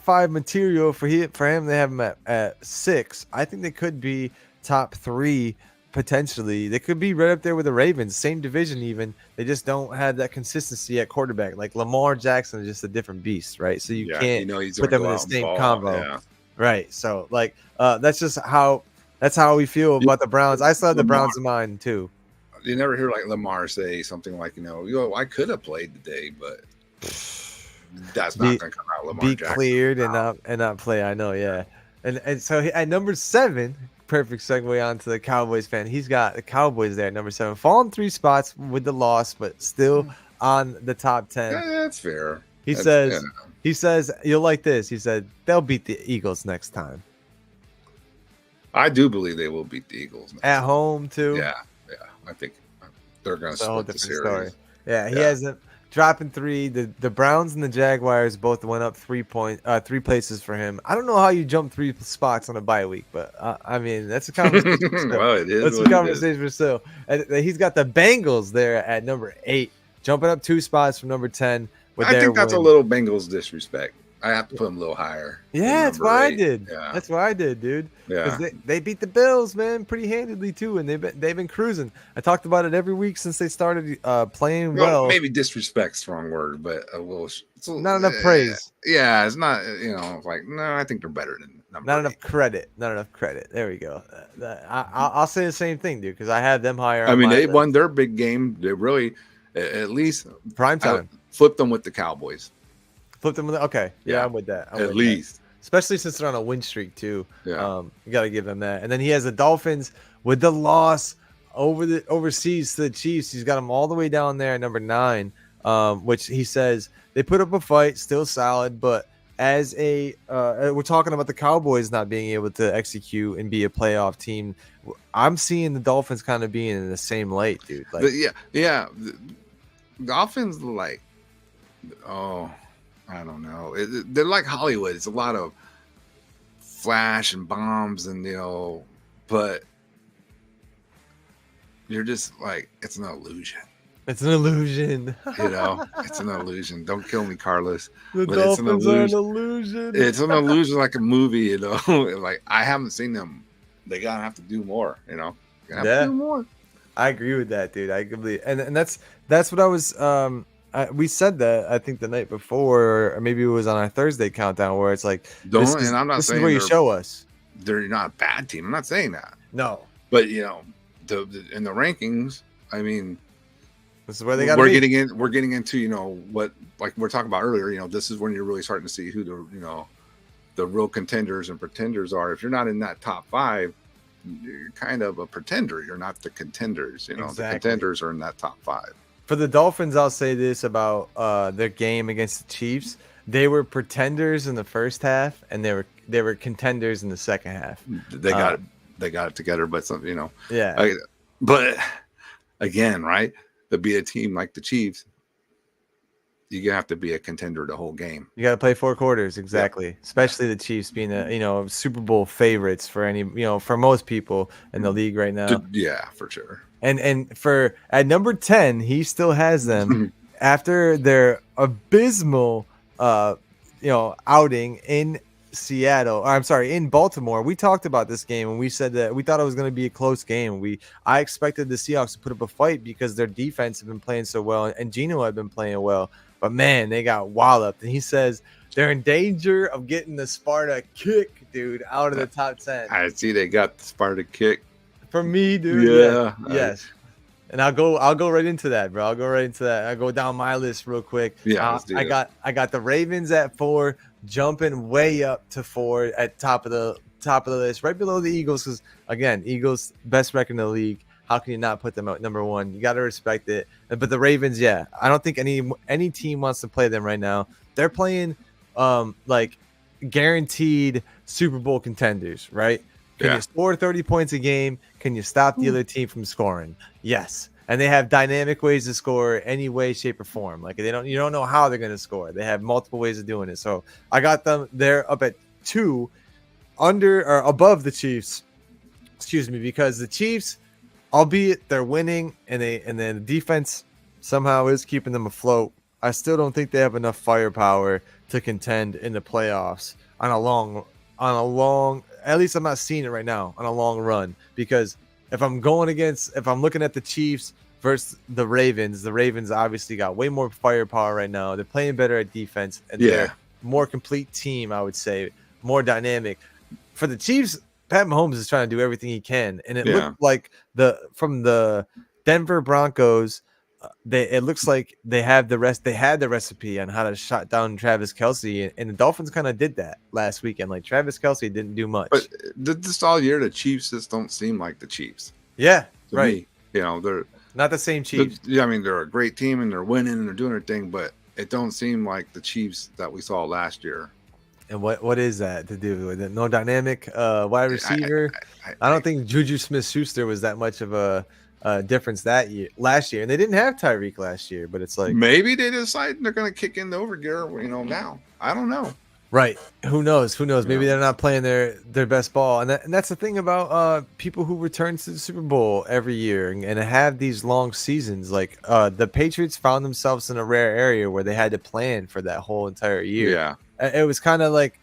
5 material for him. They have him at 6. I think they could be top 3 potentially. They could be right up there with the Ravens, same division even. They just don't have that consistency at quarterback. Like Lamar Jackson is just a different beast, right? So you can't put them in the same combo. Yeah. Right. So like that's just how we feel about the Browns. I still have the Browns in mind too. You never hear like Lamar say something like, I could have played today, but that's not going to come out. Lamar Jackson cleared and not play. I know, yeah. And so at number 7, perfect segue onto the Cowboys fan. He's got the Cowboys there at number 7, falling 3 spots with the loss, but still on the top 10. Yeah, that's fair. He says you'll like this. He said they'll beat the Eagles next time. I do believe they will beat the Eagles at home too. Yeah. I think they're going to split the series. Story. Yeah, he has them. dropping 3. The Browns and the Jaguars both went up 3 places for him. I don't know how you jump 3 spots on a bye week, but I mean that's a conversation. Well, it is. That's a conversation for still. And he's got the Bengals there at number 8, jumping up 2 spots from number 10. I think that's a little Bengals disrespect. I have to put them a little higher. Yeah, that's what I did. Yeah. That's what I did, dude. Yeah. They beat the Bills, man, pretty handedly too, and they've been cruising. I talked about it every week since they started playing well. Maybe disrespect, strong word, but a little. Not enough praise. Yeah, it's not. Like no, I think they're better than number. Not enough credit. Not enough credit. There we go. I'll say the same thing, dude, because I have them higher. I mean, they won their big game. They really, at least prime time. Flipped them with the Cowboys. Flipped them with okay. Yeah, I'm with that. At least. Especially since they're on a win streak too. Yeah. You got to give them that. And then he has the Dolphins with the loss overseas to the Chiefs. He's got them all the way down there at number 9, which he says they put up a fight, still solid, but as we're talking about the Cowboys not being able to execute and be a playoff team. I'm seeing the Dolphins kind of being in the same light, dude. Like, yeah. The Dolphins, like, I don't know. They're like Hollywood. It's a lot of flash and bombs, and but you're just like, it's an illusion. It's an illusion. It's an illusion. Don't kill me, Carlos. The Dolphins are an illusion. It's an illusion, like a movie. Like I haven't seen them. They gotta have to do more. Gotta have to do more. I agree with that, dude. I completely and that's what I was. We said that I think the night before, or maybe it was on our Thursday countdown, where it's like, and I'm not saying this is where you show us they're not a bad team. I'm not saying that. No, but in the rankings, I mean, this is where they got. We're getting into what, like we're talking about earlier. This is when you're really starting to see who the real contenders and pretenders are. If you're not in that top 5, you're kind of a pretender. You're not the contenders. Exactly. The contenders are in that top 5. For the Dolphins, I'll say this about their game against the Chiefs: they were pretenders in the first half, and they were contenders in the second half. They got it together, but some yeah. But again, right, to be a team like the Chiefs, you have to be a contender the whole game. You got to play 4 quarters, exactly. Yep. Especially the Chiefs being Super Bowl favorites for for most people in the league right now. Yeah, for sure. And for at number 10, he still has them after their abysmal outing in in Baltimore. We talked about this game and we said that we thought it was going to be a close game. I expected the Seahawks to put up a fight because their defense had been playing so well and Geno had been playing well. But man, they got walloped. And he says they're in danger of getting the Sparta kick, dude, out of the top 10. I see they got the Sparta kick. For me, dude. Yeah. Yes. And I'll go right into that, bro. I'll go right into that. I'll go down my list real quick. Yeah. I got the Ravens at 4, jumping way up to 4 at top of the list, right below the Eagles, because again, Eagles best record in the league. How can you not put them at number 1? You got to respect it. But the Ravens, I don't think any team wants to play them right now. They're playing like guaranteed Super Bowl contenders, right? Can you score 30 points a game? Can you stop the other team from scoring? Yes. And they have dynamic ways to score any way, shape, or form. Like you don't know how they're going to score. They have multiple ways of doing it. So I got them. They're up at 2, under or above the Chiefs. Excuse me, because the Chiefs, albeit they're winning, and then the defense somehow is keeping them afloat. I still don't think they have enough firepower to contend in the playoffs on a long. At least I'm not seeing it right now on a long run, because if I'm looking at the Chiefs versus the Ravens obviously got way more firepower right now. They're playing better at defense, and they're a more complete team, I would say, more dynamic. For the Chiefs, Pat Mahomes is trying to do everything he can, and it looked like from the Denver Broncos, it looks like they had the recipe on how to shut down Travis Kelce, and the Dolphins kind of did that last weekend. Like Travis Kelce didn't do much. But this all year, the Chiefs just don't seem like the Chiefs. Yeah, to right. Me, they're not the same Chiefs. I mean, they're a great team and they're winning and they're doing their thing, but it don't seem like the Chiefs that we saw last year. And what is that to do with it? No dynamic wide receiver. I don't think Juju Smith-Schuster was that much of a difference last year, and they didn't have Tyreek last year. But it's like maybe they decide they're going to kick in the overgear, now. I don't know. right? Who knows? Maybe Yeah. they're not playing their best ball, and that's the thing about people who return to the Super Bowl every year and have these long seasons. Like the Patriots found themselves in a rare area where they had to plan for that whole entire year. Yeah. It was kind of like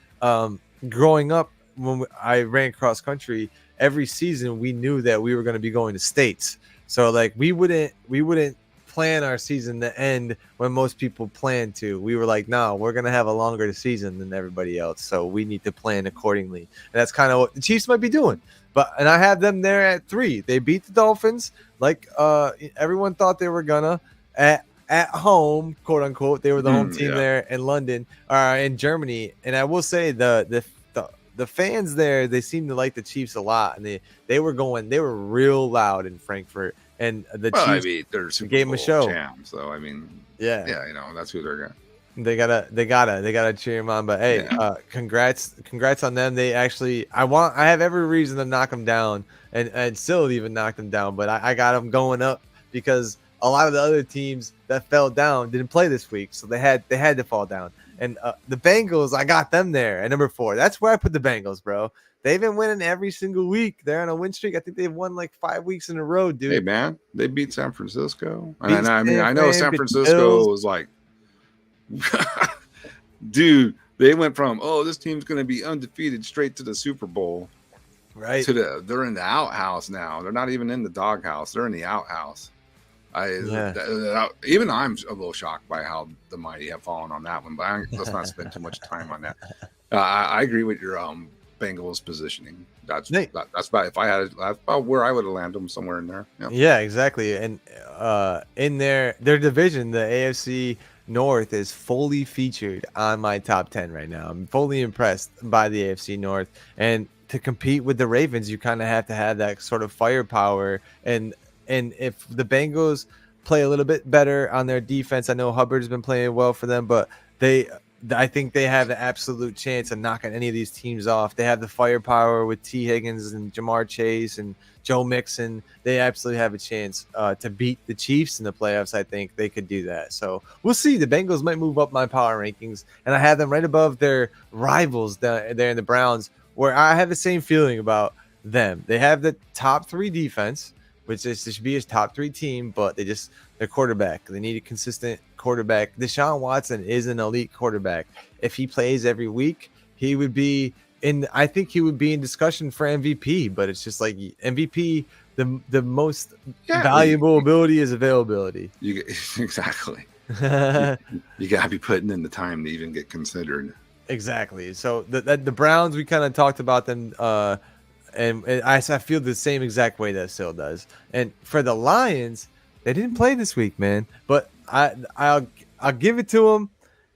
growing up when I ran cross country. Every season, we knew that we were going to be going to states, so like we wouldn't plan our season to end when most people plan to. We were like, no, we're going to have a longer season than everybody else, so we need to plan accordingly. And that's kind of what the Chiefs might be doing. And I have them there at 3. They beat the Dolphins like everyone thought they were gonna at home, quote unquote. They were the home team there in London, in Germany. And I will say the fans there, they seem to like the Chiefs a lot, and they were real loud in Frankfurt. And the Chiefs, they're Super gave them Bowl a show. champs, so I mean, yeah, that's who they're gonna. They gotta cheer him on. But hey, congrats on them. They actually, I have every reason to knock them down, and still even knock them down. But I got them going up because a lot of the other teams that fell down didn't play this week, so they had to fall down. And the Bengals, I got them there at number 4. That's where I put the Bengals, bro. They've been winning every single week. They're on a win streak. I think they've won like 5 weeks in a row, dude. Hey, man, they beat San Francisco. And I know San Francisco Bills. was like, dude, they went from, this team's going to be undefeated straight to the Super Bowl. Right. They're in the outhouse now. They're not even in the doghouse. They're in the outhouse. Even I'm a little shocked by how the mighty have fallen on that one, but let's not spend too much time on that. I agree with your Bengals positioning. That's about if I had that's about where I would have landed them, somewhere in there. Yeah, exactly. And in their division, the AFC North is fully featured on my top 10 right now. I'm fully impressed by the AFC North, and to compete with the Ravens, you kind of have to have that sort of firepower. And if the Bengals play a little bit better on their defense, I know Hubbard's been playing well for them, but I think they have the absolute chance of knocking any of these teams off. They have the firepower with T. Higgins and Jamar Chase and Joe Mixon. They absolutely have a chance to beat the Chiefs in the playoffs. I think they could do that. So we'll see. The Bengals might move up my power rankings, and I have them right above their rivals there in the Browns, where I have the same feeling about them. They have the top 3 defense, which is should be his top 3 team, but their quarterback. They need a consistent quarterback. Deshaun Watson is an elite quarterback. If he plays every week, he would be I think he would be in discussion for MVP, but it's just like MVP, the most valuable ability is availability. Exactly. You gotta be putting in the time to even get considered. Exactly. So the Browns, we kind of talked about them, and I feel the same exact way that Sil does. And for the Lions, they didn't play this week, man. But I'll give it to them.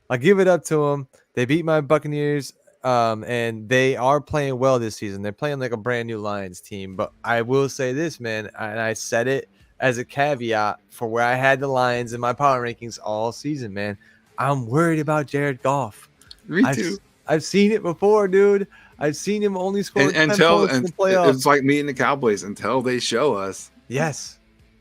I'll give it up to them. They beat my Buccaneers, and they are playing well this season. They're playing like a brand new Lions team. But I will say this, man, and I said it as a caveat for where I had the Lions in my power rankings all season, man. I'm worried about Jared Goff. Me too. I've seen it before, dude. I've seen him only score 10 points in the playoffs. It's like me and the Cowboys. Until they show us, yes,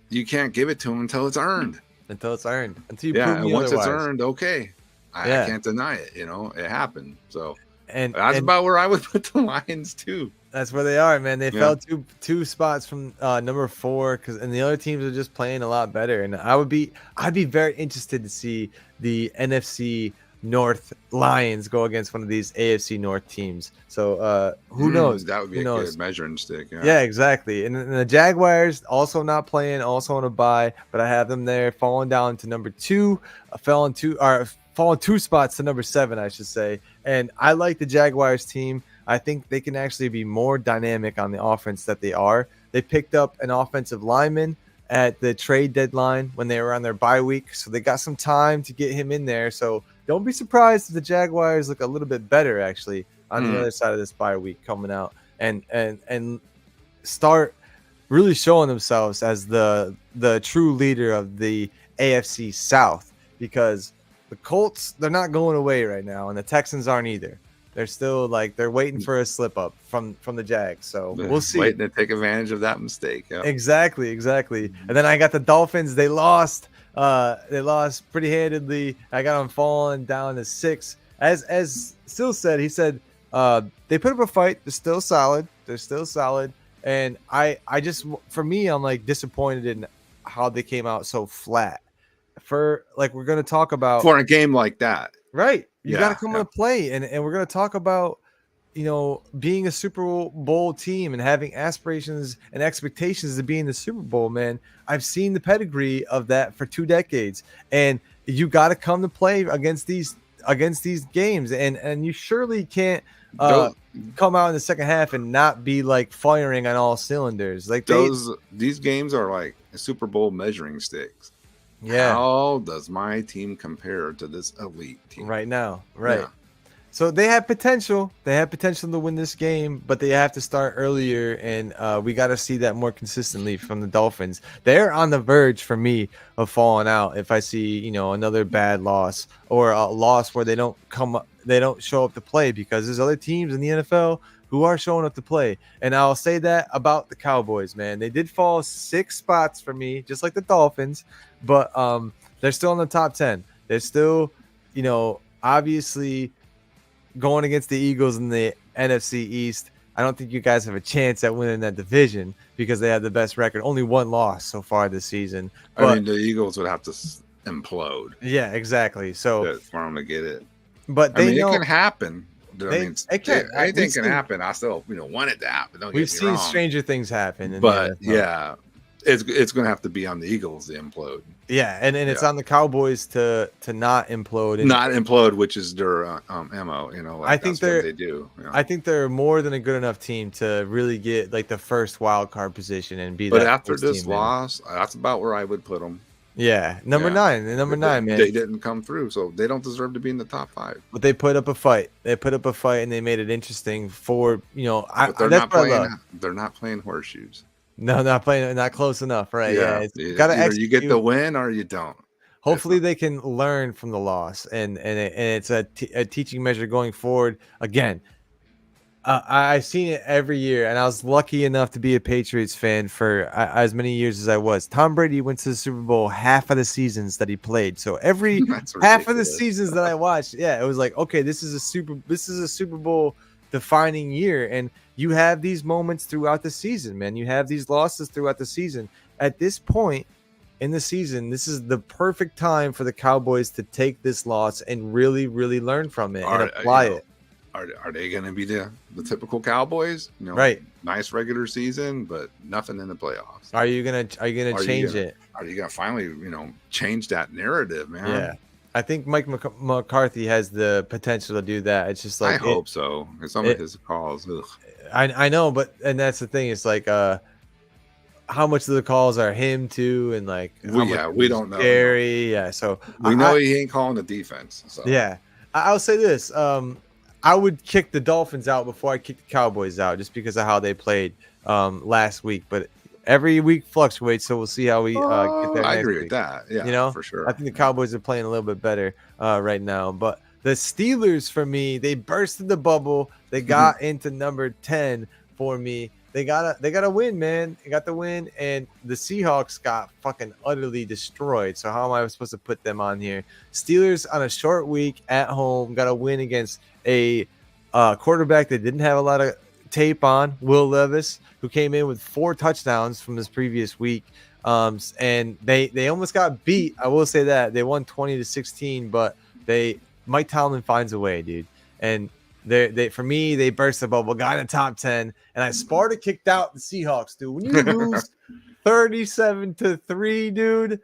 you can't give it to them until it's earned. Until you prove me and once otherwise. It's earned, okay. I can't deny it. It happened. So and that's about where I would put the Lions too. That's where they are, man. They fell two spots from number 4, and the other teams are just playing a lot better. And I'd be very interested to see the NFC North Lions go against one of these AFC North teams. So who knows? That would be good measuring stick. Yeah, exactly. And the Jaguars also not playing, also on a bye, but I have them there falling down to number 2, falling 2 spots to number 7, I should say. And I like the Jaguars team. I think they can actually be more dynamic on the offense that they are. They picked up an offensive lineman at the trade deadline when they were on their bye week, so they got some time to get him in there. So don't be surprised if the Jaguars look a little bit better actually on the other side of this bye week coming out and start really showing themselves as the true leader of the AFC South, because the Colts, they're not going away right now, and the Texans aren't either. They're still like they're waiting for a slip up from the Jags. So we'll see. Waiting to take advantage of that mistake. Yep. Exactly. And then I got the Dolphins. They lost pretty handedly. I got them falling down to 6. As Still said, he said they put up a fight. They're still solid. And I just, for me, I'm like disappointed in how they came out so flat. For like we're gonna talk about for a game like that, right? You got to come into play, and we're gonna talk about being a Super Bowl team and having aspirations and expectations to be in the Super Bowl. Man, I've seen the pedigree of that for 2 decades, and you got to come to play against these games, and you surely can't come out in the second half and not be like firing on all cylinders. Like these games are like a Super Bowl measuring sticks. Yeah. How does my team compare to this elite team right now? Right. Yeah. So they have potential. They have potential to win this game, but they have to start earlier, and we got to see that more consistently from the Dolphins. They're on the verge for me of falling out if I see another bad loss or a loss where they don't show up to play, because there's other teams in the NFL who are showing up to play. And I'll say that about the Cowboys, man. They did fall 6 spots for me, just like the Dolphins, but they're still in the top 10. They're still, obviously going against the Eagles in the NFC East. I don't think you guys have a chance at winning that division because they have the best record. Only 1 loss so far this season. But, I mean, the Eagles would have to implode. Yeah, exactly. So for them to get it. But it can happen. Anything can happen. I still, want it to happen. We've seen stranger things happen. But it's going to have to be on the Eagles to implode. Yeah, and it's on the Cowboys to not implode. Not implode, which is their MO. I think that's what they do. I think they're more than a good enough team to really get like the first wild card position and be. But that after this loss, that's about where I would put them. Yeah, number 9, man. They didn't come through, so they don't deserve to be in the top 5. But they put up a fight. And they made it interesting for But they're not playing. They're not playing horseshoes. No, not playing. Not close enough, right? Yeah, either you get the win or you don't. Hopefully, they can learn from the loss, and it's a teaching measure going forward. Again, I've seen it every year, and I was lucky enough to be a Patriots fan for as many years as I was. Tom Brady went to the Super Bowl half of the seasons that he played. So every half of the seasons that I watched, it was like, okay, this is a Super Bowl defining year, and you have these moments throughout the season, man. You have these losses throughout the season. At this point in the season, this is the perfect time for the Cowboys to take this loss and really, really learn from it and apply it. Are they going to be the typical Cowboys? Right. Nice regular season, but nothing in the playoffs. Are you gonna change it? Are you gonna finally change that narrative, man? Yeah. I think Mike McCarthy has the potential to do that. It's just like I hope so. Some of his calls. Ugh. I know, and that's the thing. It's like how much of the calls are him too, and like we don't know. Scary, yeah. So we know he ain't calling the defense. So. Yeah, I'll say this. I would kick the Dolphins out before I kick the Cowboys out, just because of how they played last week. But every week fluctuates, so we'll see how we get there. I agree with that. Yeah, for sure. I think the Cowboys are playing a little bit better right now. But the Steelers, for me, they bursted the bubble. They got into number 10 for me. They got a win, man. They got the win, and the Seahawks got fucking utterly destroyed. So how am I supposed to put them on here? Steelers on a short week at home got a win against a quarterback that didn't have a lot of tape on, Will Levis, who came in with 4 touchdowns from this previous week. And they almost got beat. I will say that they won 20-16, but Mike Tomlin finds a way, dude. And they for me, they burst the bubble, got in the top 10, and I Sparta kicked out the Seahawks, dude. When you lose 37-3, dude,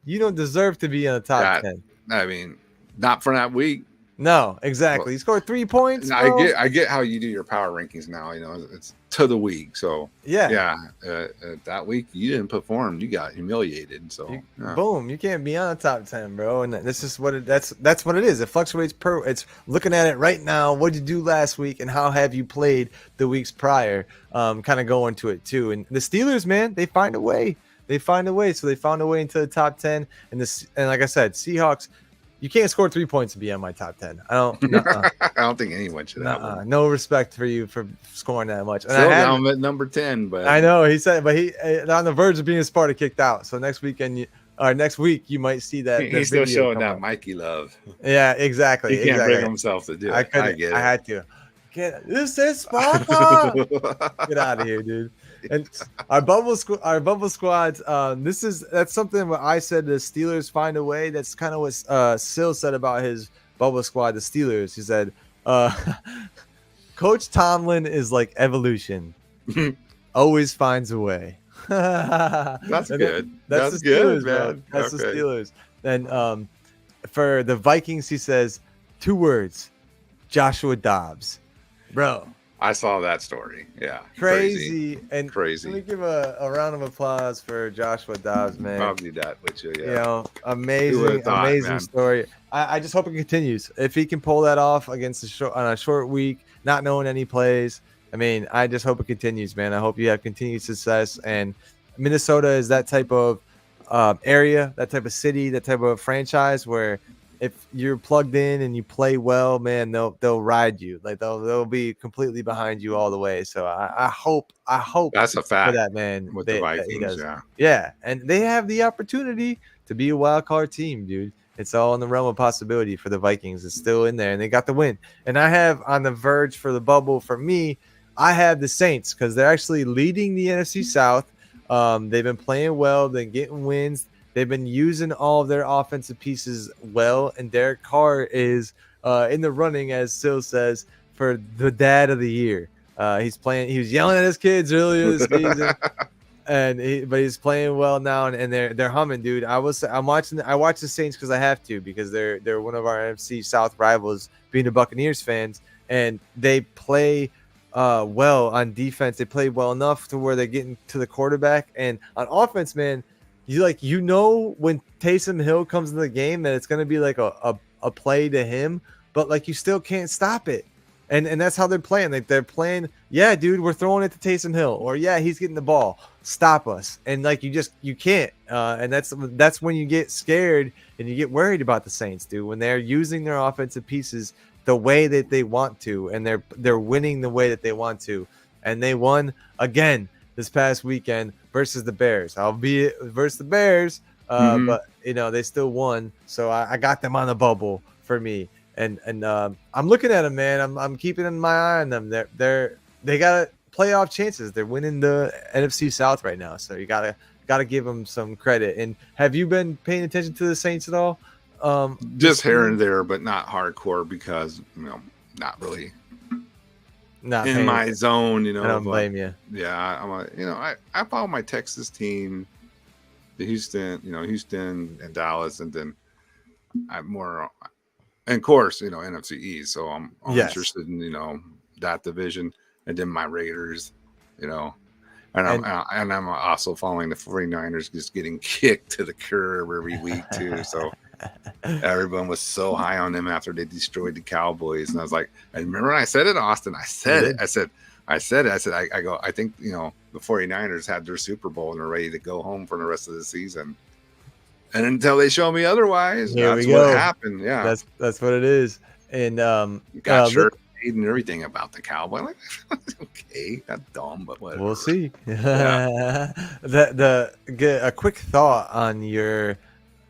you don't deserve to be in the top 10. I mean, not for that week. No, exactly. He scored 3 points. I get how you do your power rankings now. It's to the week. So that week you didn't perform. You got humiliated. So boom, you can't be on the top 10, bro. And this is what that's what it is. It fluctuates It's looking at it right now. What did you do last week, and how have you played the weeks prior? Kind of going to it too. And the Steelers, man, they find a way. So they found a way into the top 10. And like I said, Seahawks. You can't score 3 points to be on my top 10. I don't. I don't think anyone should have one. No respect for you for scoring that much. And Still down at number 10, but I know he said, but he on the verge of being Sparta kicked out. So next week you might see that. He's still showing that Mikey love. Yeah, exactly. He can't bring himself to do it. I get it. I had to. This is Sparta. Get out of here, dude. And our bubble squads. That's something what I said. The Steelers find a way. That's kind of what Sil said about his bubble squad. The Steelers. He said, Coach Tomlin is like evolution. Always finds a way. That's good. That's the good, Steelers, man. That's the Steelers. And for the Vikings, he says 2 words: Joshua Dobbs. Bro, I saw that story. Yeah. Crazy. And crazy. Let me give a round of applause for Joshua Dobbs, man. I'll do that with you. Yeah. You know, amazing story. I just hope it continues. If he can pull that off against on a short week, not knowing any plays, I mean, I just hope it continues, man. I hope you have continued success. And Minnesota is that type of area, that type of city, that type of franchise where if you're plugged in and you play well, man, they'll ride you. Like they'll be completely behind you all the way. So I hope that's a fact for that, man. With the Vikings, yeah, and they have the opportunity to be a wild card team, dude. It's all in the realm of possibility for the Vikings. It's still in there, and they got the win. And I have on the verge for the bubble. For me, I have the Saints because they're actually leading the NFC South. They've been playing well. They're getting wins. They've been using all of their offensive pieces well, and Derek Carr is in the running, as Sil says, for the dad of the year. He's playing. He was yelling at his kids earlier this season, but he's playing well now, and they're humming, dude. I watch the Saints because I have to, because they're one of our NFC South rivals, being the Buccaneers fans, and they play well on defense. They play well enough to where they're getting to the quarterback, and on offense, man. You know when Taysom Hill comes into the game that it's going to be like a play to him, but like you still can't stop it. And that's how they're playing. Like they're playing, yeah, dude, we're throwing it to Taysom Hill, or yeah, he's getting the ball. Stop us. And like you can't. And that's when you get scared and you get worried about the Saints, dude, when they're using their offensive pieces the way that they want to, and they're winning the way that they want to. And they won again this past weekend versus the Bears, albeit versus the Bears, but they still won. So I got them on the bubble for me, and I'm looking at them, man. I'm keeping my eye on them. They got playoff chances. They're winning the NFC South right now, so you gotta give them some credit. And have you been paying attention to the Saints at all? Just here and there, but not hardcore because not really. Not in my zone, I don't blame you. Yeah, I follow my Texas team, the Houston and Dallas, and then I'm more, and of course, NFC East. So I'm interested in that division, and then my Raiders, and I'm also following the 49ers, just getting kicked to the curb every week too. So. Everyone was so high on them after they destroyed the Cowboys, and I was like, I remember when I said it, Austin. I said it. I think the 49ers had their Super Bowl and they're ready to go home for the rest of the season. And until they show me otherwise, that's what happened. Yeah, that's what it is. And got shirt and everything about the Cowboy. Like, okay, that's dumb, but whatever. We'll see. Yeah. A quick thought on your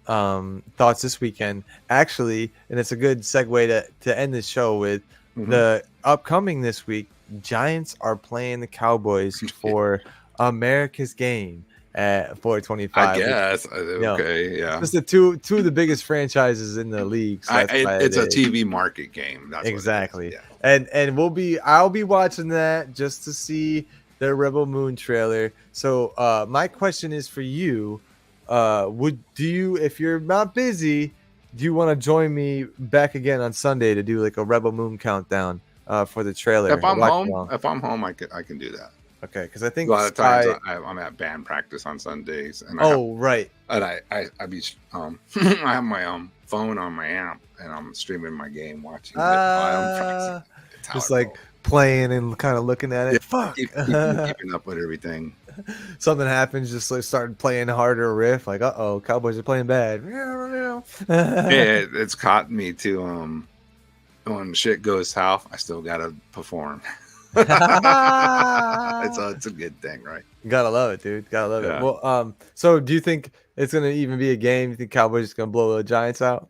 thoughts this weekend, actually, and it's a good segue to end this show with the upcoming this week. Giants are playing the Cowboys for America's game at 425. I guess. Yeah. Just the two of the biggest franchises in the league. So it's a TV market game. That's exactly. Yeah. And I'll be watching that just to see the Rebel Moon trailer. So my question is for you. If you're not busy, do you want to join me back again on Sunday to do like a Rebel Moon countdown for the trailer? If I'm home, I can do that. Okay, because I think a lot of times I'm at band practice on Sundays, and right. And I I have my phone on my app, and I'm streaming my game, watching it while I'm practicing. Just like playing and kind of looking at it. Fuck. Keeping up with everything. Something happens, just like started playing harder riff, like Cowboys are playing bad. Yeah, it's caught me to when shit goes south, I still gotta perform. It's a good thing, right? Gotta love it, dude. Gotta love it. Yeah. Well, so do you think it's gonna even be a game? You think Cowboys are gonna blow the Giants out?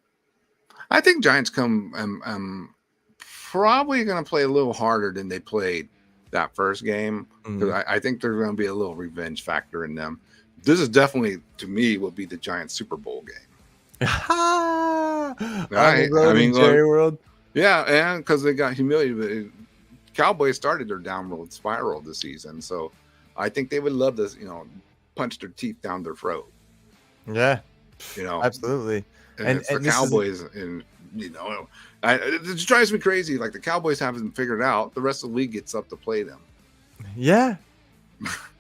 I think Giants come probably gonna play a little harder than they played that first game, because I think there's gonna be a little revenge factor in them. This is definitely, to me, will be the Giants Super Bowl game. Right. I mean, Jerry World. Yeah, and because they got humiliated. Cowboys started their downward spiral this season, so I think they would love to, punch their teeth down their throat. Yeah, absolutely. And for Cowboys, it just drives me crazy. Like, the Cowboys haven't figured out, the rest of the league gets up to play them. Yeah,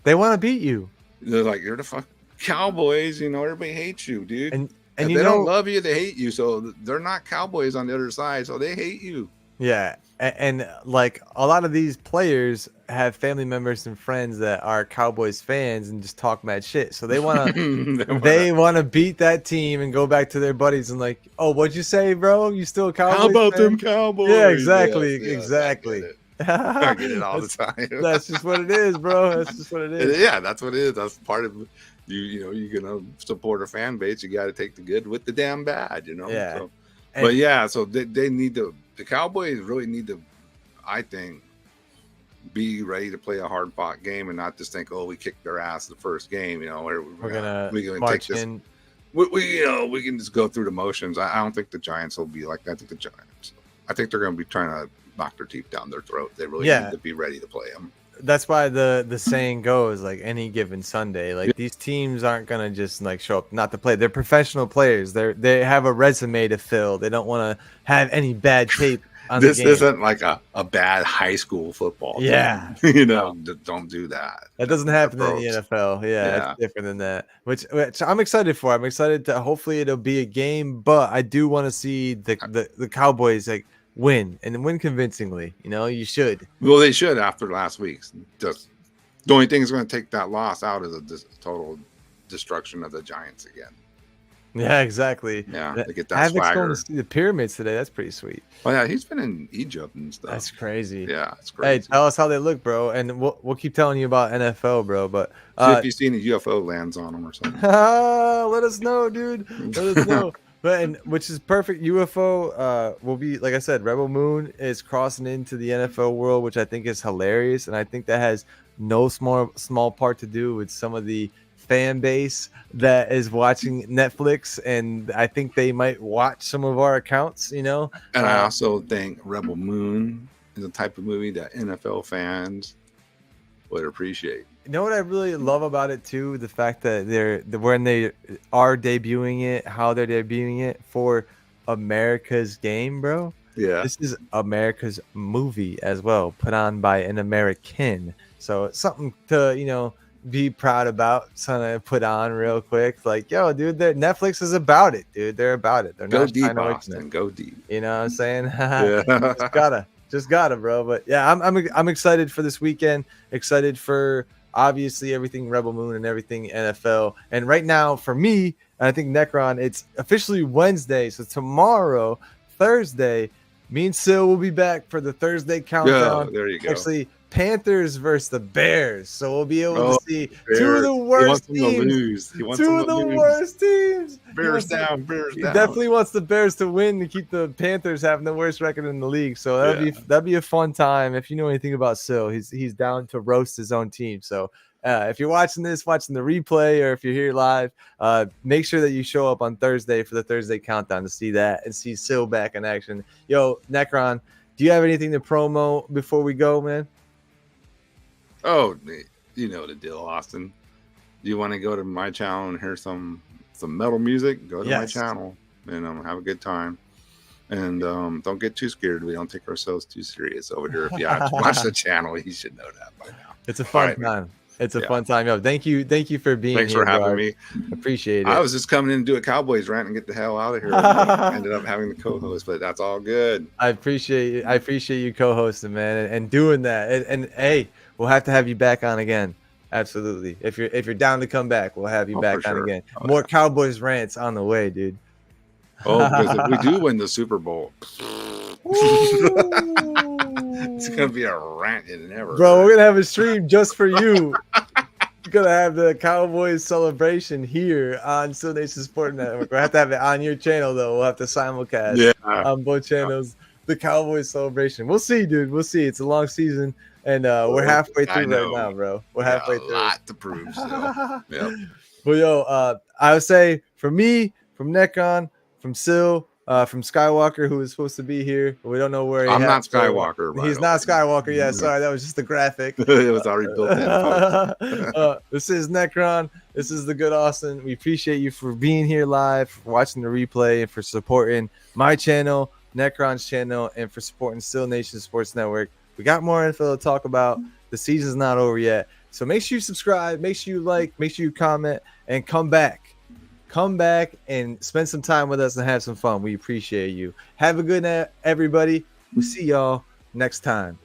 they want to beat you. They're like, you're the fuck Cowboys. Everybody hates you, dude. And if they don't love you, they hate you. So they're not Cowboys on the other side, so they hate you. Yeah. And like a lot of these players have family members and friends that are Cowboys fans and just talk mad shit. So they want to beat that team and go back to their buddies and like, oh, what'd you say, bro? You still a Cowboys How about fan? them Cowboys? Yeah, exactly. Yes, exactly. I get it all the time. That's just what it is, bro. That's just what it is. Yeah, that's what it is. That's part of you're gonna support a fan base. You got to take the good with the damn bad, Yeah. So, but yeah, so they need to. The Cowboys really need to, I think, be ready to play a hard fought game and not just think, oh, we kicked their ass the first game. We're gonna march take this. in. We can just go through the motions. I don't think the Giants will be like that. I think they're going to be trying to knock their teeth down their throat. They really need to be ready to play them. That's why the saying goes, like, any given Sunday, like these teams aren't gonna just like show up not to play. They're professional players. They have a resume to fill. They don't want to have any bad tape on this the game. Isn't like a bad high school football team. Don't do that. That doesn't happen in the NFL. Yeah, it's different than that. Which I'm excited for. I'm excited to, hopefully it'll be a game, but I do want to see the Cowboys like win and win convincingly. You should. Well, they should after last week's. Just the only thing is going to take that loss out is the total destruction of the Giants again. Yeah, exactly. Yeah, they get that swagger. Going to see the pyramids today. That's pretty sweet. Oh yeah, he's been in Egypt and stuff. That's crazy. Yeah, it's crazy. Hey, tell us how they look, bro, and we'll keep telling you about NFL, bro. But see if you see any UFO lands on them or something. Let us know, dude. Let us know. But which is perfect. UFO will be, like I said, Rebel Moon is crossing into the NFL world, which I think is hilarious, and I think that has no small part to do with some of the fan base that is watching Netflix, and I think they might watch some of our accounts. And I also think Rebel Moon is the type of movie that NFL fans would appreciate. You know what I really love about it too? The fact that when they are debuting it, how they're debuting it for America's game, bro. Yeah. This is America's movie as well, put on by an American. So it's something to, be proud about, trying to put on real quick. Like, yo, dude, Netflix is about it, dude. They're about it. They're go not deep, Austin. Go deep. You know what I'm saying? Yeah. Just gotta, bro. But yeah, I'm excited for this weekend. Excited for obviously everything Rebel Moon and everything NFL. And right now, for me, I think Necron, it's officially Wednesday. So tomorrow, Thursday, me and Syl will be back for the Thursday countdown. Yeah, there you go. Actually, Panthers versus the Bears. So we'll be able to see two of the worst teams. Two of the worst teams. Bears down. He definitely wants the Bears to win to keep the Panthers having the worst record in the league. So that'd be a fun time. If you know anything about Syl, he's down to roast his own team. So if you're watching the replay, or if you're here live, make sure that you show up on Thursday for the Thursday countdown to see that and see Syl back in action. Yo, Necron, do you have anything to promo before we go, man? Oh, you know the deal, Austin. You want to go to my channel and hear some metal music? Go to my channel and have a good time. And don't get too scared. We don't take ourselves too serious over here. If you watch the channel, you should know that by now. It's a fun time. It's a fun time. Yo, thank you for being here. Thanks for having me. Appreciate it. I was just coming in to do a Cowboys rant and get the hell out of here. I ended up having the co-host, but that's all good. I appreciate you co-hosting, man, and doing that. And hey, we'll have to have you back on again. Absolutely. If you're down to come back, we'll have you back on sure. again. Oh, More yeah. Cowboys rants on the way, dude. Oh, because if we do win the Super Bowl, it's gonna be a rant in never. Bro, we're gonna have a stream just for you. We're gonna have the Cowboys celebration here on Still Nation Sport Network. We'll have to have it on your channel though. We'll have to simulcast on both channels. The Cowboys celebration. We'll see, dude. We'll see. It's a long season, and we're halfway through right now, bro. We're halfway through. A lot to prove. So. Yep. Well, yo, I would say from me, from Necron, from Syl, from Skiiwalker, who is supposed to be here. We don't know where I'm not Skiiwalker. He's not Skiiwalker. Yeah, sorry, that was just a graphic. It was already built in. This is Necron. This is the Good Austin. We appreciate you for being here live, for watching the replay, and for supporting my channel, Necron's channel, and for supporting Still Nation Sports Network. We got more info to talk about. The season's not over yet. So make sure you subscribe, make sure you like, make sure you comment, and come back. Come back and spend some time with us and have some fun. We appreciate you. Have a good night, everybody. We'll see y'all next time.